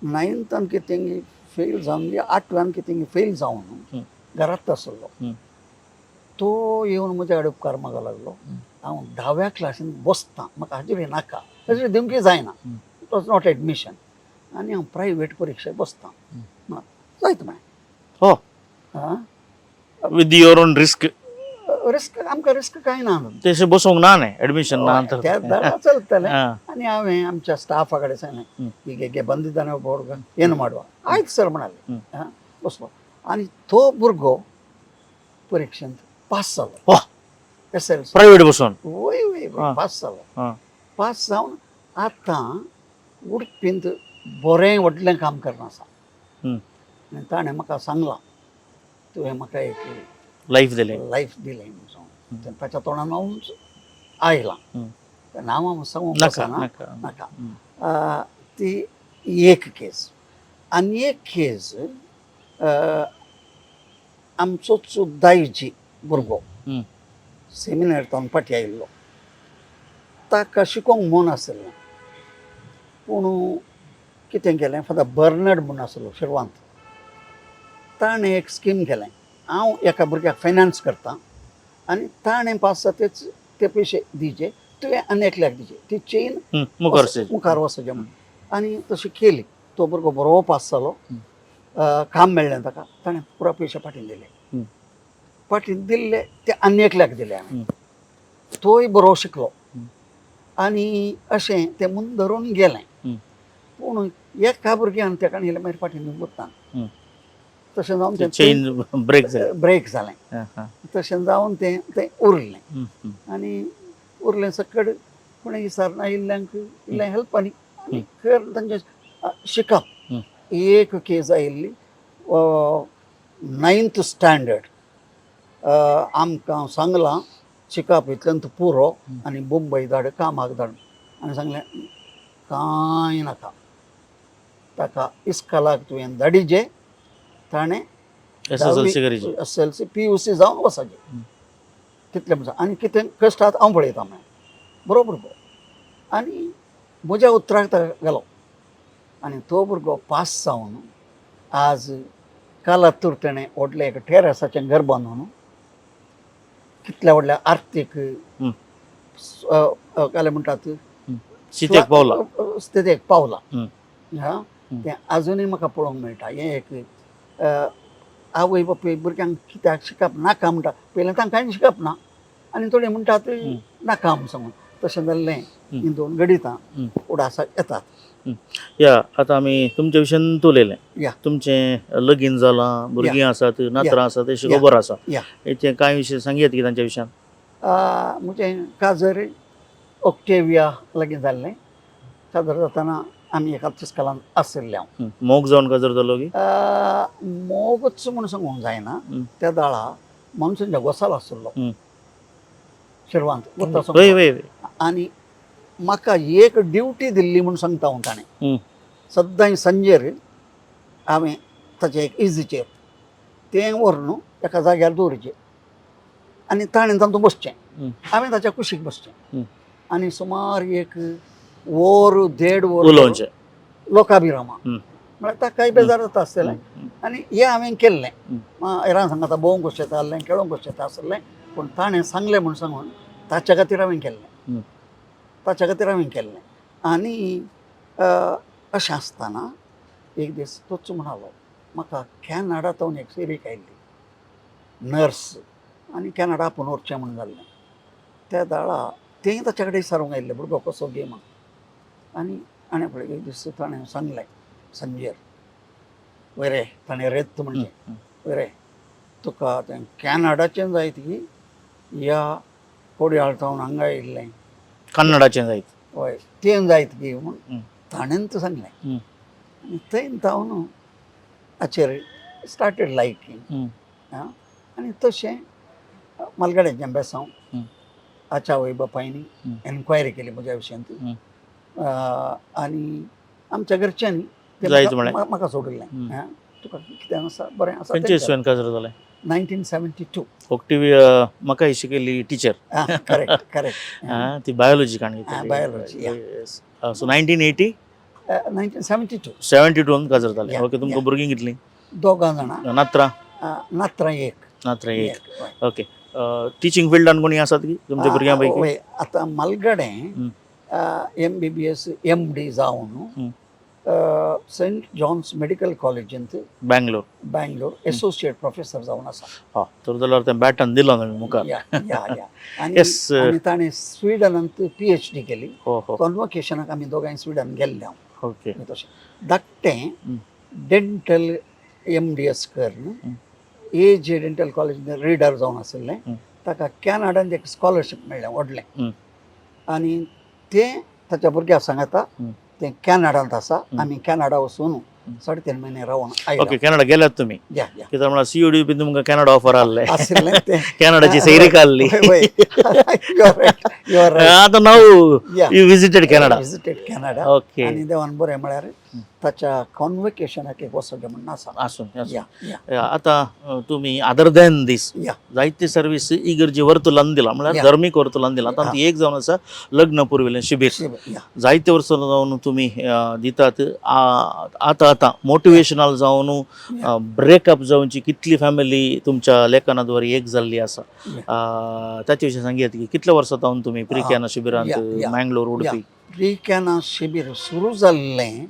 9थान कितें फेल जावन 8व्यान कितें फेल जावन घरांत आसलो तो येवन म्हज्या कडेन उपकार मागूंक लागलो हांव 10व्या क्लासीन बसतां म्हाका हाजेर नाका हाजेर दिवंक जायना इट वॉज नॉट एडमिशन आनी हांव प्रायवेट परिक्षेक बसतां जायत म्हळें हो विथ युअर ओन रिस्क आमकां रिस्क कांय ना तशें बसोंक ना न्ही एडमिशन ना चलतलें आनी हांवें आमच्या स्टाफा कडेन सांगलें हೀಗೆ ಬಂದಿದ್ದಾನೆ ಒಬ್ಬ ಹುಡುಗ ಏನು ಮಾಡುವ ಆಯ್ತು ಸರ್ म्हणाले बसलो आनी तो भुरगो परिक्षेंत पास जालो SLC प्रायवेट बसून वय वय पास जालो पास जावन आतां उडपींत बरें व्हडलें काम करना आसा आनी ताणें म्हाका सांगलां तुवें म्हाका एक लायफ दिलें म्हणून ताच्या तोंडान हांव आयलां नांव हांव सांगूंक नाका ती एक केस आनी एक केस आमचोच दायजी भुरगो सेमिनारांत फाटीं आयिल्लो ताका शिकोवंक मन आसलें पूण कितें केलें फादर बर्नर्ड म्हूण आसलो शिरवांत ताणें एक स्कीम केलें हांव एका भुरग्याक फायनान्स करतां आनी ताणें पास जातेच ते पयशे दिवचे तुवें आनी एकल्याक दिवचे ती चेन मुखार वचचें म्हणून आनी तशी केली तो भुरगो बरो पास जालो काम मेळ्ळें ताका ताणें पुरो पयशे फाटीं दिल्ले ते आनी एकल्याक दिले हांवें तोय बरो शिकलो आनी अशें तें म्हूण धरून गेलें. हं. पूण एका भुरग्यान तेका आनी मागीर फाटीं उरता. हं. तशें जावन तें चेन ब्रेक जाली. ब्रेक जालें. हां, हां. तशें जावन तें उरलें. हं, हं. आनी उरलें सकट कोणें विचारना इल्ल्यांक इल्लें हेल्प आनी खर तांचें शिकप. हं. एक केस आयिल्ली 9th स्टँडर्ड आमकां सांगलां शिकप इतल्यान तूं पुरो आनी मुंबय धाड कामाक धाड आनी सांगलें कांय नाका ताका इस्कालाक तुवें धाडिचें ताणें SSLC करीची. SSLC PUC जावन वचाचें तितलें म्हणटा आनी कितें कश्ट आसा हांव पळयतां म्हळें बरोबर गो. आनी म्हज्या उतराक ताका गेलो आनी तो भुरगो पास जावन आज कालातूर तेणें व्हडलें एक टेरेसाचें घर बांदून कितल्या व्हडल्या आर्थीक काय म्हणटात शितेक पावला. स्थितीक पावला. हं. हां तें आजुनूय म्हाका पळोवंक मेळटा. हें एक आवय बापूय भुरग्यांक कित्याक शिकप नाका म्हणटा पयलें तांकां कांय शिकप ना आनी थोडे म्हणटात नाका म्हूण सांगून तशें जाल्लें ही दोन गडितां उडासाक येतात. या आतां आमी तुमच्या विशयान उलयलें. या तुमचें लगीन जालां, भुरगीं आसात, नात्रां आसात, तें खबर आसा. या हेचे कांय विशय सांगियात की तांच्या विशयान. म्हजें काजर ऑक्टेविया लगीन जाल्लें. काजर जातना आमी एका तिस्कालांत आशिल्ले हांव. मोग जावन काजर जालो की मोगच म्हूण सांगूंक जायना. त्या दाळा मनसूंच्या गोसाल आशिल्लो शिरवांत आनी म्हाका एक ड्युटी दिल्ली म्हूण सांगता हांव ताणें. सद्दां संजेर हांवें ताचें एक इजीचेर तें व्हरून एका जाग्यार दवरचें आनी ताणें तातूंत बसचें हांवें ताच्या कुशीक बसचें आनी सुमार एक वर देड वर उलोवचें लोकाभिरामा म्हळ्यार ताकाय बेजार जाता आसतलें आनी हें हांवें केल्लें. हेरां सांगता भोवंक कशें येता आसलें खेळोंक कशें येता आसलें पूण ताणें सांगलें म्हूण सांगून ताच्या खातीर हांवें केल्लें. आनी अशें आसतना एक दीस तोच म्हणालो म्हाका कॅनडांतून एक सिरीक आयिल्ली नर्स आनी कॅनडा आपूण व्हरचें म्हूण जाल्लें. त्या दाळा तेंय ताच्या कडेन विचारूंक आयिल्लें भुरगो कसो गे म्हूण आनी पळय एक दीस ताणें सांगलें संजेर वय ताणें रेत म्हणजे वय तुका तें कॅनडाचें जायत की ह्या कोडयाळटावन हांगा येयल्लें कन्नडाचें जायत. हय तें जायत की म्हूण ताणें सांगलें. आनी थंय जावन हाचेर स्टार्टेड लायकींग. आनी तशें मालगाड्याचें बेसांव हाच्या आवय बापायनी एन्क्वायरी केली म्हज्या विशयांत आनी आमच्या घरच्यांनी म्हाका सोडिल्लें. तुका कितें आसा बरें आसा. खंयच्या इस्वेन काजर जालें. 1972. ऑक्टेविया म्हाका शिकयल्ली टिचर. करेक्ट. ती बायोलॉजी काणी. बायोलॉजी. सो 1980 1972 काजर जालें. ओके. तुमकां भुरगीं कितलीं. दोगां जाणां. नात्रां एक. ओके. टिचींग फिल्डान कोणी आसात की तुमच्या भुरग्यां पैकी. आतां मालगाडें MBBS MD जावन सेंट जॉन्स मेडिकल कॉलेजींत बँगलोर एसोसिएट प्रोफेसर जावन आसा. तर जाल्यार तें बॅटन दिलां तुमी मुखार. आनी ताणें स्विडनांत PhD केली. कॉन्वोकेशनाक आमी दोगांय स्विडन गेल्ले हांव. ओके. तशें धाकटें डेंटल MDS करून एज डेंटल कॉलेज रिडर जावन आशिल्लें. ताका कॅनडांत एक स्कॉलरशीप मेळ्ळें व्हडलें आनी तें ताच्या भुरग्याक सांगता तें कॅनडांत आसा. आमी कॅनडा वचून 3.5 म्हयने रावन आयले. ओके. कॅनडा गेल्यात तुमी. कित्याक म्हळ्यार COD बी तुमकां कॅनडा ऑफर आसलें. कॅनडाची कॅनडाची सैरीक आसली. आतां नाव यू विजिटेड कॅनडा. ओके. आनी देवान बरें म्हळ्यार ताच्या कॉन्वोकेशनाक एक वचचें म्हणून आसा. आसूं. आतां तुमी अदर दॅन दीस जायते सर्वीस इगर्जे वर्तुलान दिला म्हळ्यार धर्मीक वर्तुलान दिला. तातूंत एक जावन आसा लग्न पुरविलें शिबीर. जायते वर्सां जावन तुमी दितात. आतां मोटिवेशनल जावन ब्रेकअप जावनची कितली फॅमिली तुमच्या लेखनाद्वारे एक जाल्ली आसा ताचे विशीं सांगियात की कितल्या वर्सां जावन तुमी प्री कॅना शिबिरांत मँगलोर उडपी. प्री कॅना शिबीर सुरू जाल्लें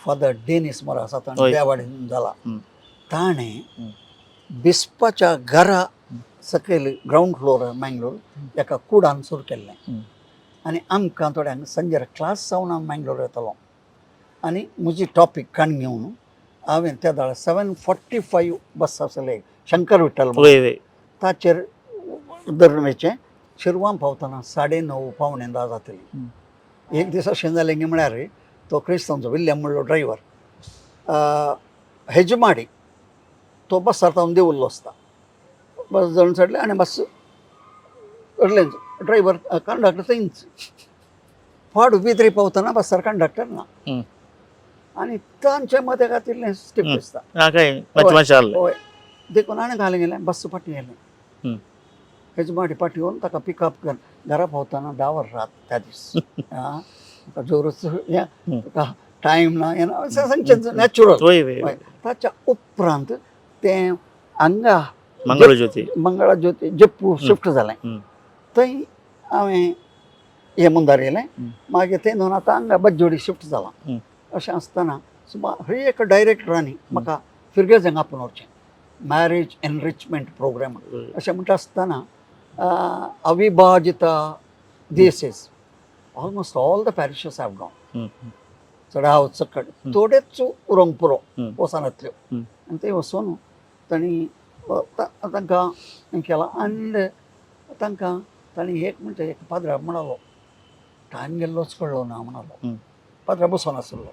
फादर डेनिस मोरास आतां देवाडीन जाला. ताणें बिस्पाच्या घरा सकयल ग्रावंड फ्लोर मँगलोर एका कुडान सुरू केल्लें आनी आमकां थोड्यांक संजे क्लास जावन हांव मँगलोर येतलो आनी म्हजी टॉपीक काण घेवन हांवें त्या दाळ 7:45 बस आसले शंकर विठ्ठल म्हणून. वय वय ताचेर दरवेळचें शिरवां पावतना 9:30 पावणे 10 जातली. एक दीस अशें जालें की म्हळ्यार तो क्रिस्तांवचो विल्यम म्हणलो ड्रायव्हर हेजमाडी तो बसार तावन देवल्लो आसता. बस जण चडले आनी बस चडलेंच. ड्रायव्हर कंडक्टर थंयच. फाट उबी तरी पावतना बसार कंडक्टर ना आनी तांचे मते खातीर स्टीप दिसता. काय मातशें आसलें. हय देखून आनी घालें गेलें बस फाटी गेलें. हेजमाडी फाटी येवन ताका पिकअप करून घरा पावतना 10 वर रात त्या दीस. जोरूच टायम ना हें ना सांगचें नॅचरल. वय वय ताच्या उपरांत तें हांगा मंगळ ज्योती जप्पू शिफ्ट जालें. थंय हांवें हे मुंदार येलें. मागीर थंय न्हू आतां हांगा बज्जोडी शिफ्ट जालां. अशें आसतना हर एक डायरेक्टरांनी म्हाका फिरगेजांक आपोवन व्हरचें. मॅरेज एनरिचमेंट प्रोग्राम अशें म्हणटा आसतना अविभाजिता दिसीस almost all the parishes have gone. चडाव चकड थोडेच उरोंक पुरो वचनातल्यो आनी थंय वचून तांणी तांकां हें केलां आनी तांकां तांणी एक म्हणजे एक पाद्रा म्हणालो टायम गेल्लोच कळ्ळो ना म्हणालो. पाद्रा बसून आसलो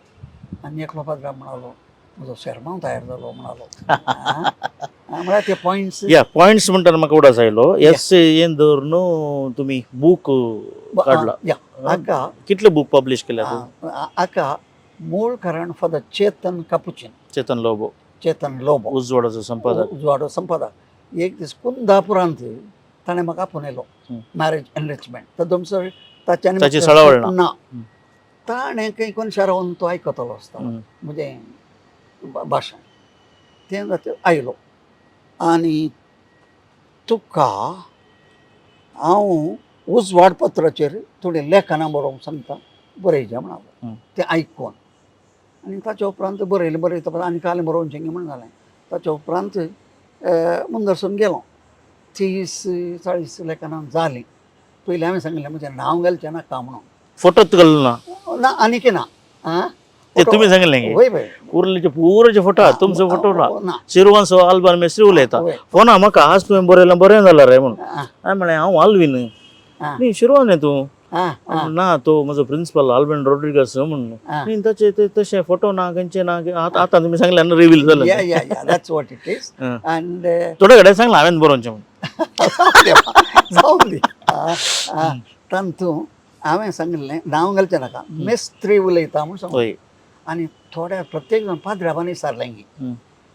आनी एकलो पाद्रा म्हणालो म्हजो शर्मांव तयार जालो म्हणालो. म्हळ्यार ते पॉयंट्स पॉयंट्स म्हणटा म्हाका उडास आयलो. यें धरून तुमी बूक काडला. हाका कितले बूक पब्लीश केल्या? हाका मूळ कारण for the Chetan Capuchin Chetan Lobo उजवाडाचो संपादक. उजवाडो संपादक. एक दीस कुंदापुरांत ताणें म्हाका आपोवन येयलो मॅरेज एनरिचमेंट. तातूंत ताची सळावळ ना. ताणें खंय कोणशा रावन तो आयकतलो आसता म्हणजे भाशण तें जाता आयलो आनी तुका हांव उजवाड पत्राचेर थोडीं लेखनां बरोवंक सांगता बरयचें म्हणालो. तें आयकून आनी ताचे उपरांत बरयता आनी कालें बरोवचें म्हण जालें. ताचे उपरांत मुंदरसून गेलो. 30-40 लेखनां जालीं. पयलीं हांवें सांगलें म्हजें नांव घालचें नाका म्हणून. फोटोच घालूं ना आनीक ना. ते तुमी सांगलें वय वय उरलेचे पुराचे फोटो आहा तुमचो फोटो ना. ना शिरवांचो आल्बान मेस्त्री उलयता फोना म्हाका आज तुवें बरयलें बरें जालां रे म्हणून. हांवें म्हळें हांव आल्वीन न्ही शिरवान न्ही तूं. ना तो म्हजो प्रिंसिपल आल्बेन रॉड्रिगस म्हणून न्ही ताचे ते तशे फोटो ना खंयचे ना. आतां तुमी सांगलें आनी रिवील जालें. That's what it is. End थोडे कडेन सांगलां हांवें बरोवचें म्हणून. जावन दी. तातूंत हांवें सांगलें नांव घालचें नाका मेस्त्री उलयता म्हूण सांगलें. आनी थोड्या प्रत्येक जाण पाद्र्याबांनी विचारलें की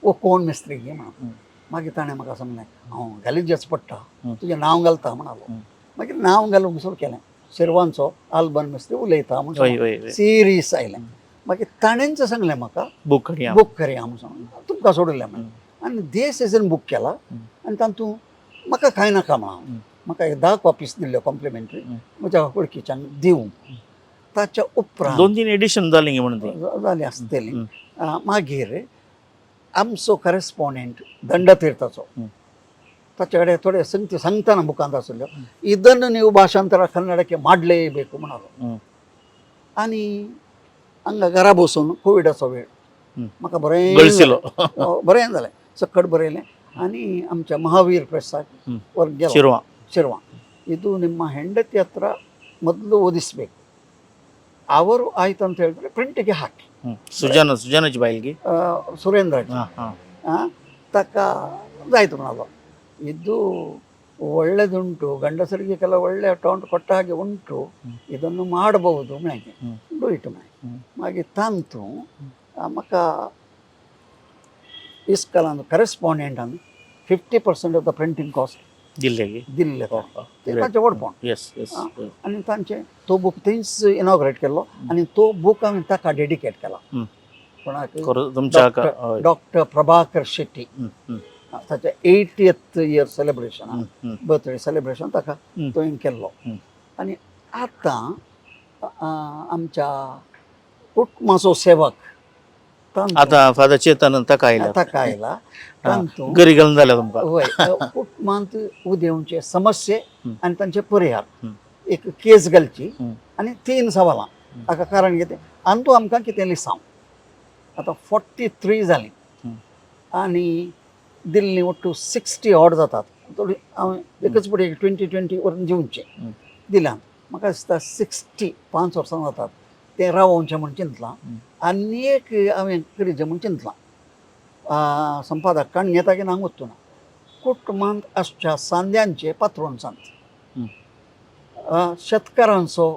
ओ कोण मेस्त्री गे म्हणून. मागीर ताणें म्हाका सांगलें हांव घालीचेंच पडटा तुजें नांव घालता म्हणालो. मागीर नांव घालूंक सुरू केलें. शिरवांचो आल्बन मेस्त्री उलयता म्हणून सिरीस आयलें. मागीर ताणेंच सांगलें म्हाका बूक करया म्हणून सांगलें. तुमकां सोडलें म्हणून आनी दे सिजन बूक केला आनी तातूंत म्हाका कांय नाका म्हणून म्हाका एक 10 कॉपीज दिल्ल्यो कॉम्प्लिमेंटरी म्हज्या वळखीच्यान दिवंक. ताच्या उपरांत 2-3 एडिशन जालीं म्हणून ती जालीं आसतलीं. मागीर आमचो करस्पॉन्डंट दंडतीर्थाचो ताचे कडेन थोडे सांगतना बुकांत आसल्यो ಇದನ್ನು ನೀವು ಭಾಷಾಂತರ ಕನ್ನಡಕ್ಕೆ ಮಾಡಲೇಬೇಕು म्हणालो. आनी हांगा घरा बसून कोविडाचो वेळ म्हाका बरें जालें. सकट बरयलें आनी आमच्या महावीर प्रेसाक वर गेलो ಶಿರ್ವಾ. ಇದು ನಿಮ್ಮ ಹೆಂಡತಿ ಹತ್ರ ಮೊದಲು ಓದಿಸ್ಬೇಕು ಅವರು ಆಯ್ತು ಅಂತ ಹೇಳಿದ್ರೆ ಪ್ರಿಂಟಿಗೆ ಹಾಕಿ. ಸುಜಾನची ಬಾಯಿಲ್ಗೆ ಸುರೇಂದ್ರಜಿ ತಕ್ಕ ಇದಾಯ್ತು म्हणालो. ಇದು ಒಳ್ಳೆದುಂಟು ಗಂಡಸರಿಗೆ ಕೆಲವು ಒಳ್ಳೆ ಅಕೌಂಟ್ ಕೊಟ್ಟ ಹಾಗೆ ಉಂಟು ಇದನ್ನು ಮಾಡಬಹುದು ಮ್ಯಾಗೆ ಡೂ ಇಟ್ ಮ್ಯಾಗೆ ಮಾಗೆ ತಂತು म्हाका इस्कलान करस्पॉन्डंट आनी 50% ऑफ द प्रिंटींग कॉस्ट दिल्ले तांचे वडपण. आनी तांचे तो बूक थंयच इनॉग्रेट केल्लो आनी तो बूक हांवें ताका डेडिकेट केला. कोणाक डॉक्टर प्रभाकर शेट्टी ताचे 80th year celebration birthday celebration ताका तुवें केल्लो. आनी आतां आमच्या कुटुंबाचो सेवक आतां फादर चेतन ताका आयला. घरी घालून जाल्या तुमकां. हय कुटुंबांत उदेवचे समस्ये आनी तांचे परिहार एक केस घालची हं. आनी 3 सवालां हाका कारण कितें आनी तूं आमकां कितें सांग. आतां 43 जालीं हं. आनी दिल्ली वट्टू 60 ऑड जातात. थोडी हांवें एकच पटी 20 व्हरून दिवचें हं. दिल्यान म्हाका दिसता 65 वर्सां जातात तें रावोवचें म्हूण चिंतलां. आनी एक हांवें करचें म्हूण चिंतलां. संपादकान घेता की ना ಗೊತ್ತು कुटुंबांत आसच्या सांद्यांचे पात्रोन सांत. हं. शेतकारांचो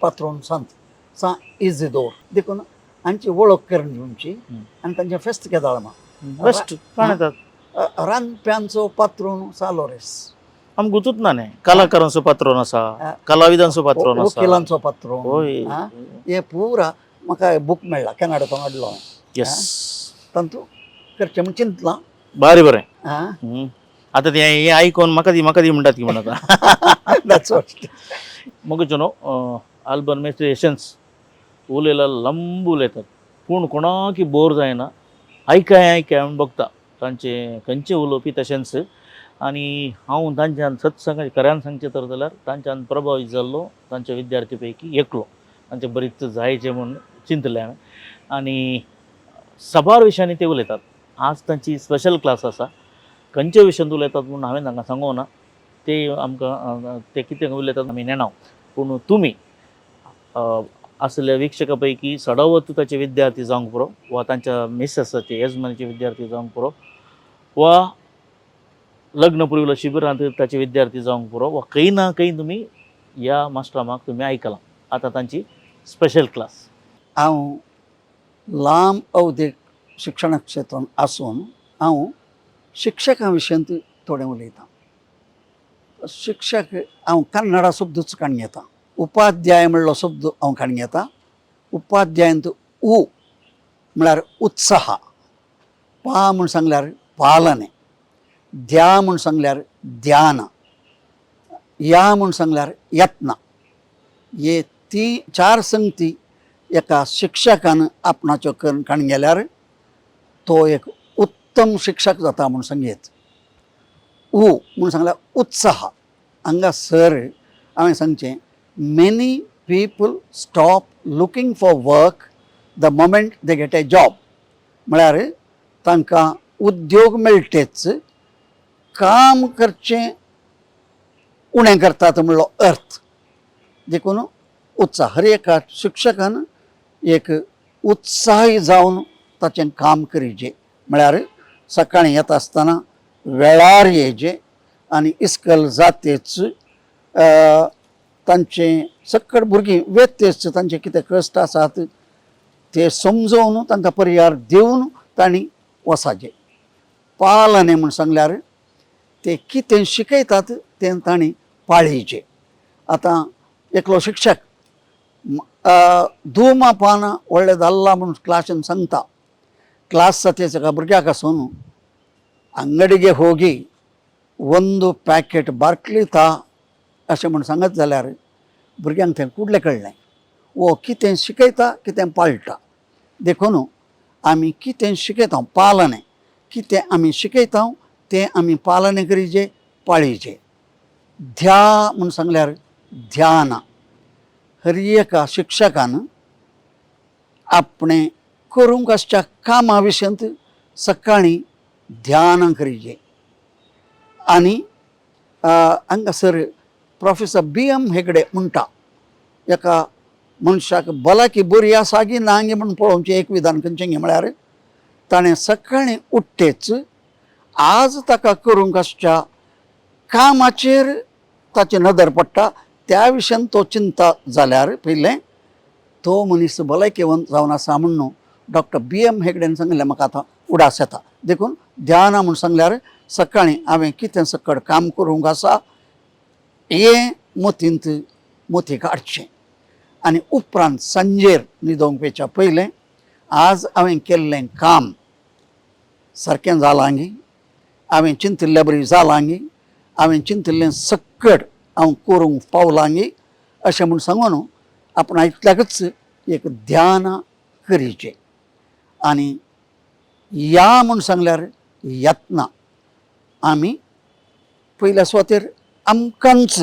पात्रोन सांत सा इजिदोर देखून हांची वळख करून दिवची आनी तांचें फेस्त केदाळमा. बेस्ट कोण येतात रानप्यांचो पात्रोन सालोरेस. आमकां गुतूच ना न्ही कलाकारांचो पात्रोन आसा कलाविदांचो पात्रोन आसा वकिलांचो पात्रोन होय हे पुरा म्हाका बूक मेळ्ळा कॅनडांतून हाडलो हांवें. येस तातूंत करचें म्हूण चिंतलां. भारी बरें आं आतां तें हें आयकोन म्हाका दी म्हणटात की म्हण आतां दॅट्स वॉट. मग आल्बन मेस्ट्रिएशन्स उलयला लंब उलयतात पूण कोणाकी बोर जायना ऐकाय म्हूण बघता तांचे खंयचे उलोवपी तशेंच. आनी हांव तांच्यान सत्संग खऱ्यान सांगचें तर जाल्यार तांच्यान प्रभावीत जाल्लो तांच्या विद्यार्थी पैकी एकलो. तांचें बरीच जायचें म्हूण चिंतलें हांवें. आनी सबार विशयांनी ते उलयतात. आज तांची स्पेशल क्लास आसा. खंयच्या विशयांत उलयतात म्हूण हांवें तांकां सांगूं ना. ते आमकां ते कितें उलयतात आमी नेनाव. पूण तुमी असल्या विक्षका पैकी सडवत ताचे विद्यार्थी जावंक पुरो वा तांच्या मिसेसाचे येजमानीचे विद्यार्थी जावंक पुरो वा लग्नपुरविल्या शिबिरांत ताचे विद्यार्थी जावंक पुरो वा खंय ना खंय तुमी ह्या मास्टरामाक तुमी आयकलां. आतां तांची स्पेशल क्लास. हांव लांब अवधीक शिक्षण क्षेत्रांत आसून हांव शिक्षकां विशयांत थोडें उलयतां. शिक्षक हांव कन्नडा शब्दूच काण घेतां. उपाध्याय म्हणलो शब्द हांव काण घेतां. उपाध्यायांत उ म्हळ्यार उत्साह, पा म्हूण सांगल्यार पालने, ध्या म्हूण सांगल्यार ध्यान, या म्हूण सांगल्यार यत्न. हे 4 संगती एका शिक्षकान आपणाच्यो करून काण गेल्यार तो एक उत्तम शिक्षक जाता म्हूण सांगयत. उ म्हूण सांगल्यार उत्साह. हांगासर हांवें सांगचें many people stop looking for work the moment they get A job. म्हळ्यार तांकां उद्योग मेळटेच काम करचें उणें करतात म्हणलो अर्थ. देखून उत्साह हर एका शिक्षकान एक उत्साही जावन ताचें काम करीचें. म्हळ्यार सकाळीं येता आसतना वेळार येयचें आनी इस्कल जातेच तांचें सकट भुरगीं वेतेच तांचे कितें कश्ट आसात ते समजोवन तांकां पर्याय दिवन तांणी वसाचें. पालने म्हूण सांगल्यार ते कितें शिकयतात तें तांणी पाळिचें. आतां एकलो शिक्षक धूमपान व्हडलें जाल्लां म्हूण क्लासीन सांगता. क्लास जाता भुरग्याक आसून अंगडिगे ಹೋಗಿ ಒಂದು ಪ್ಯಾಕೆಟ್ बार्कलीता अशें म्हूण सांगत जाल्यार भुरग्यांक तें कुडलें कळ्ळें. वो कितें शिकयता कितें पाळटा. देखून आमी कितें शिकयता पालने कितें आमी शिकयता तें आमी पालने करीचें पाळिचें. ध्या म्हूण सांगल्यार ध्यान. हर एका शिक्षकान आपणें करूंक आसच्या कामा विशयांत सकाळीं ध्यान करीचें. आनी हांगासर प्रोफेसर BM हेगडे म्हणटा एका मनशाक भलायकी बरी आसा की ना गे म्हूण पळोवचें एक विधान खंयचें गे म्हळ्यार ताणें सकाळीं उठ्ठेच आज ताका करूंक आसच्या कामाचेर ताची नदर पडटा. त्या विशयान तो चिंता जाल्यार पयलें तो मनीस भलायकेवंत जावन आसा म्हूण न्हू. डॉक्टर BM हेगडेन सांगलें म्हाका आतां उडास येता. देखून ध्यान म्हूण सांगल्यार सकाळीं हांवें कितें सकट काम करूंक आसा हें मोतींत हाडचें. आनी उपरांत सांजेर न्हिदोंक वयच्या पयलें आज हांवें केल्लें काम सारकें जालां गी, हांवें चिंतिल्ल्या बरी जालां गी, हांवें चिंतिल्लें सकट हांव करूंक पावलां गी अशें म्हूण सांगून आपण इतल्याकच एक ध्यान करीचें. आनी या म्हूण सांगल्यार यत्न. आमी पयल्या सुवातेर आमकांच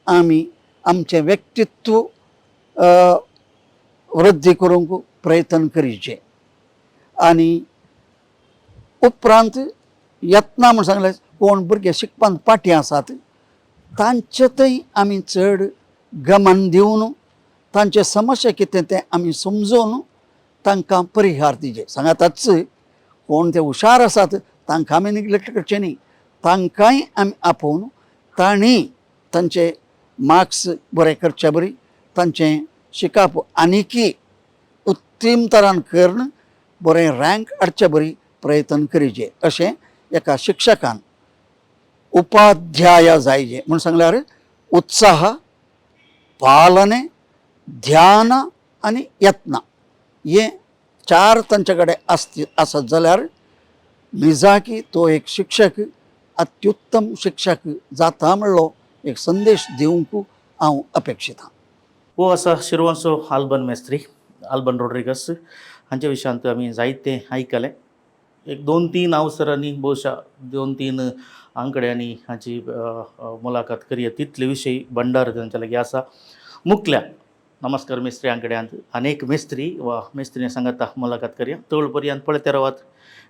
आमी आमचे व्यक्तित्व वृद्धी करूंक प्रयत्न करीचे आनी उपरांत यत्ना म्हण सांगलें कोण भुरगे शिकपाक फाटीं आसात तांचेतय आमी चड गमन दिवन तांचे समस्या कितें तें आमी समजून तांकां परिहार दिचे. सांगाताच कोण ते हुशार आसात तांकां आमी निग्लेक्ट करचे न्ही, तांकांय आमी आपोवन तांणी तांचे मार्क्स बरे करचे बरी, तांचें शिकप आनिकी उत्तीम तरान करून बरें रँक हाडचे बरी प्रयत्न करीचे अशें एका शिक्षकान उपाध्याय जायचे म्हूण सांगल्यार उत्साह, पालने, ध्यान आनी यत्न हे 4 तांचे कडेन आसत जाल्यार निजाकी तो एक शिक्षक अत्युत्तम शिक्षक जाता म्हणलो एक संदेश दिवंक हांव अपेक्षीत आहां. हो आसा शिरवंसो आल्बन मेस्त्री, आल्बन रोड्रिगस हांच्या विशयांत आमी जायतें आयकलें. एक 2-3 अवसरांनी भोवशा 2-3 आंकड्यांनी हाची मुलाखत करया तितले विशयी भंडार तांचे लागीं आसा. मुखल्या नमस्कार मेस्त्री आंकड्यांत अनेक मेस्त्री वा मेस्त्रीने सांगता मुलाखत करया. तोळ पर्यंत पळयत रावात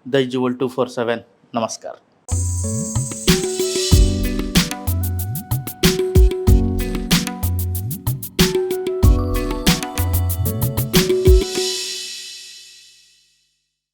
द ज्युवल 247. नमस्कार.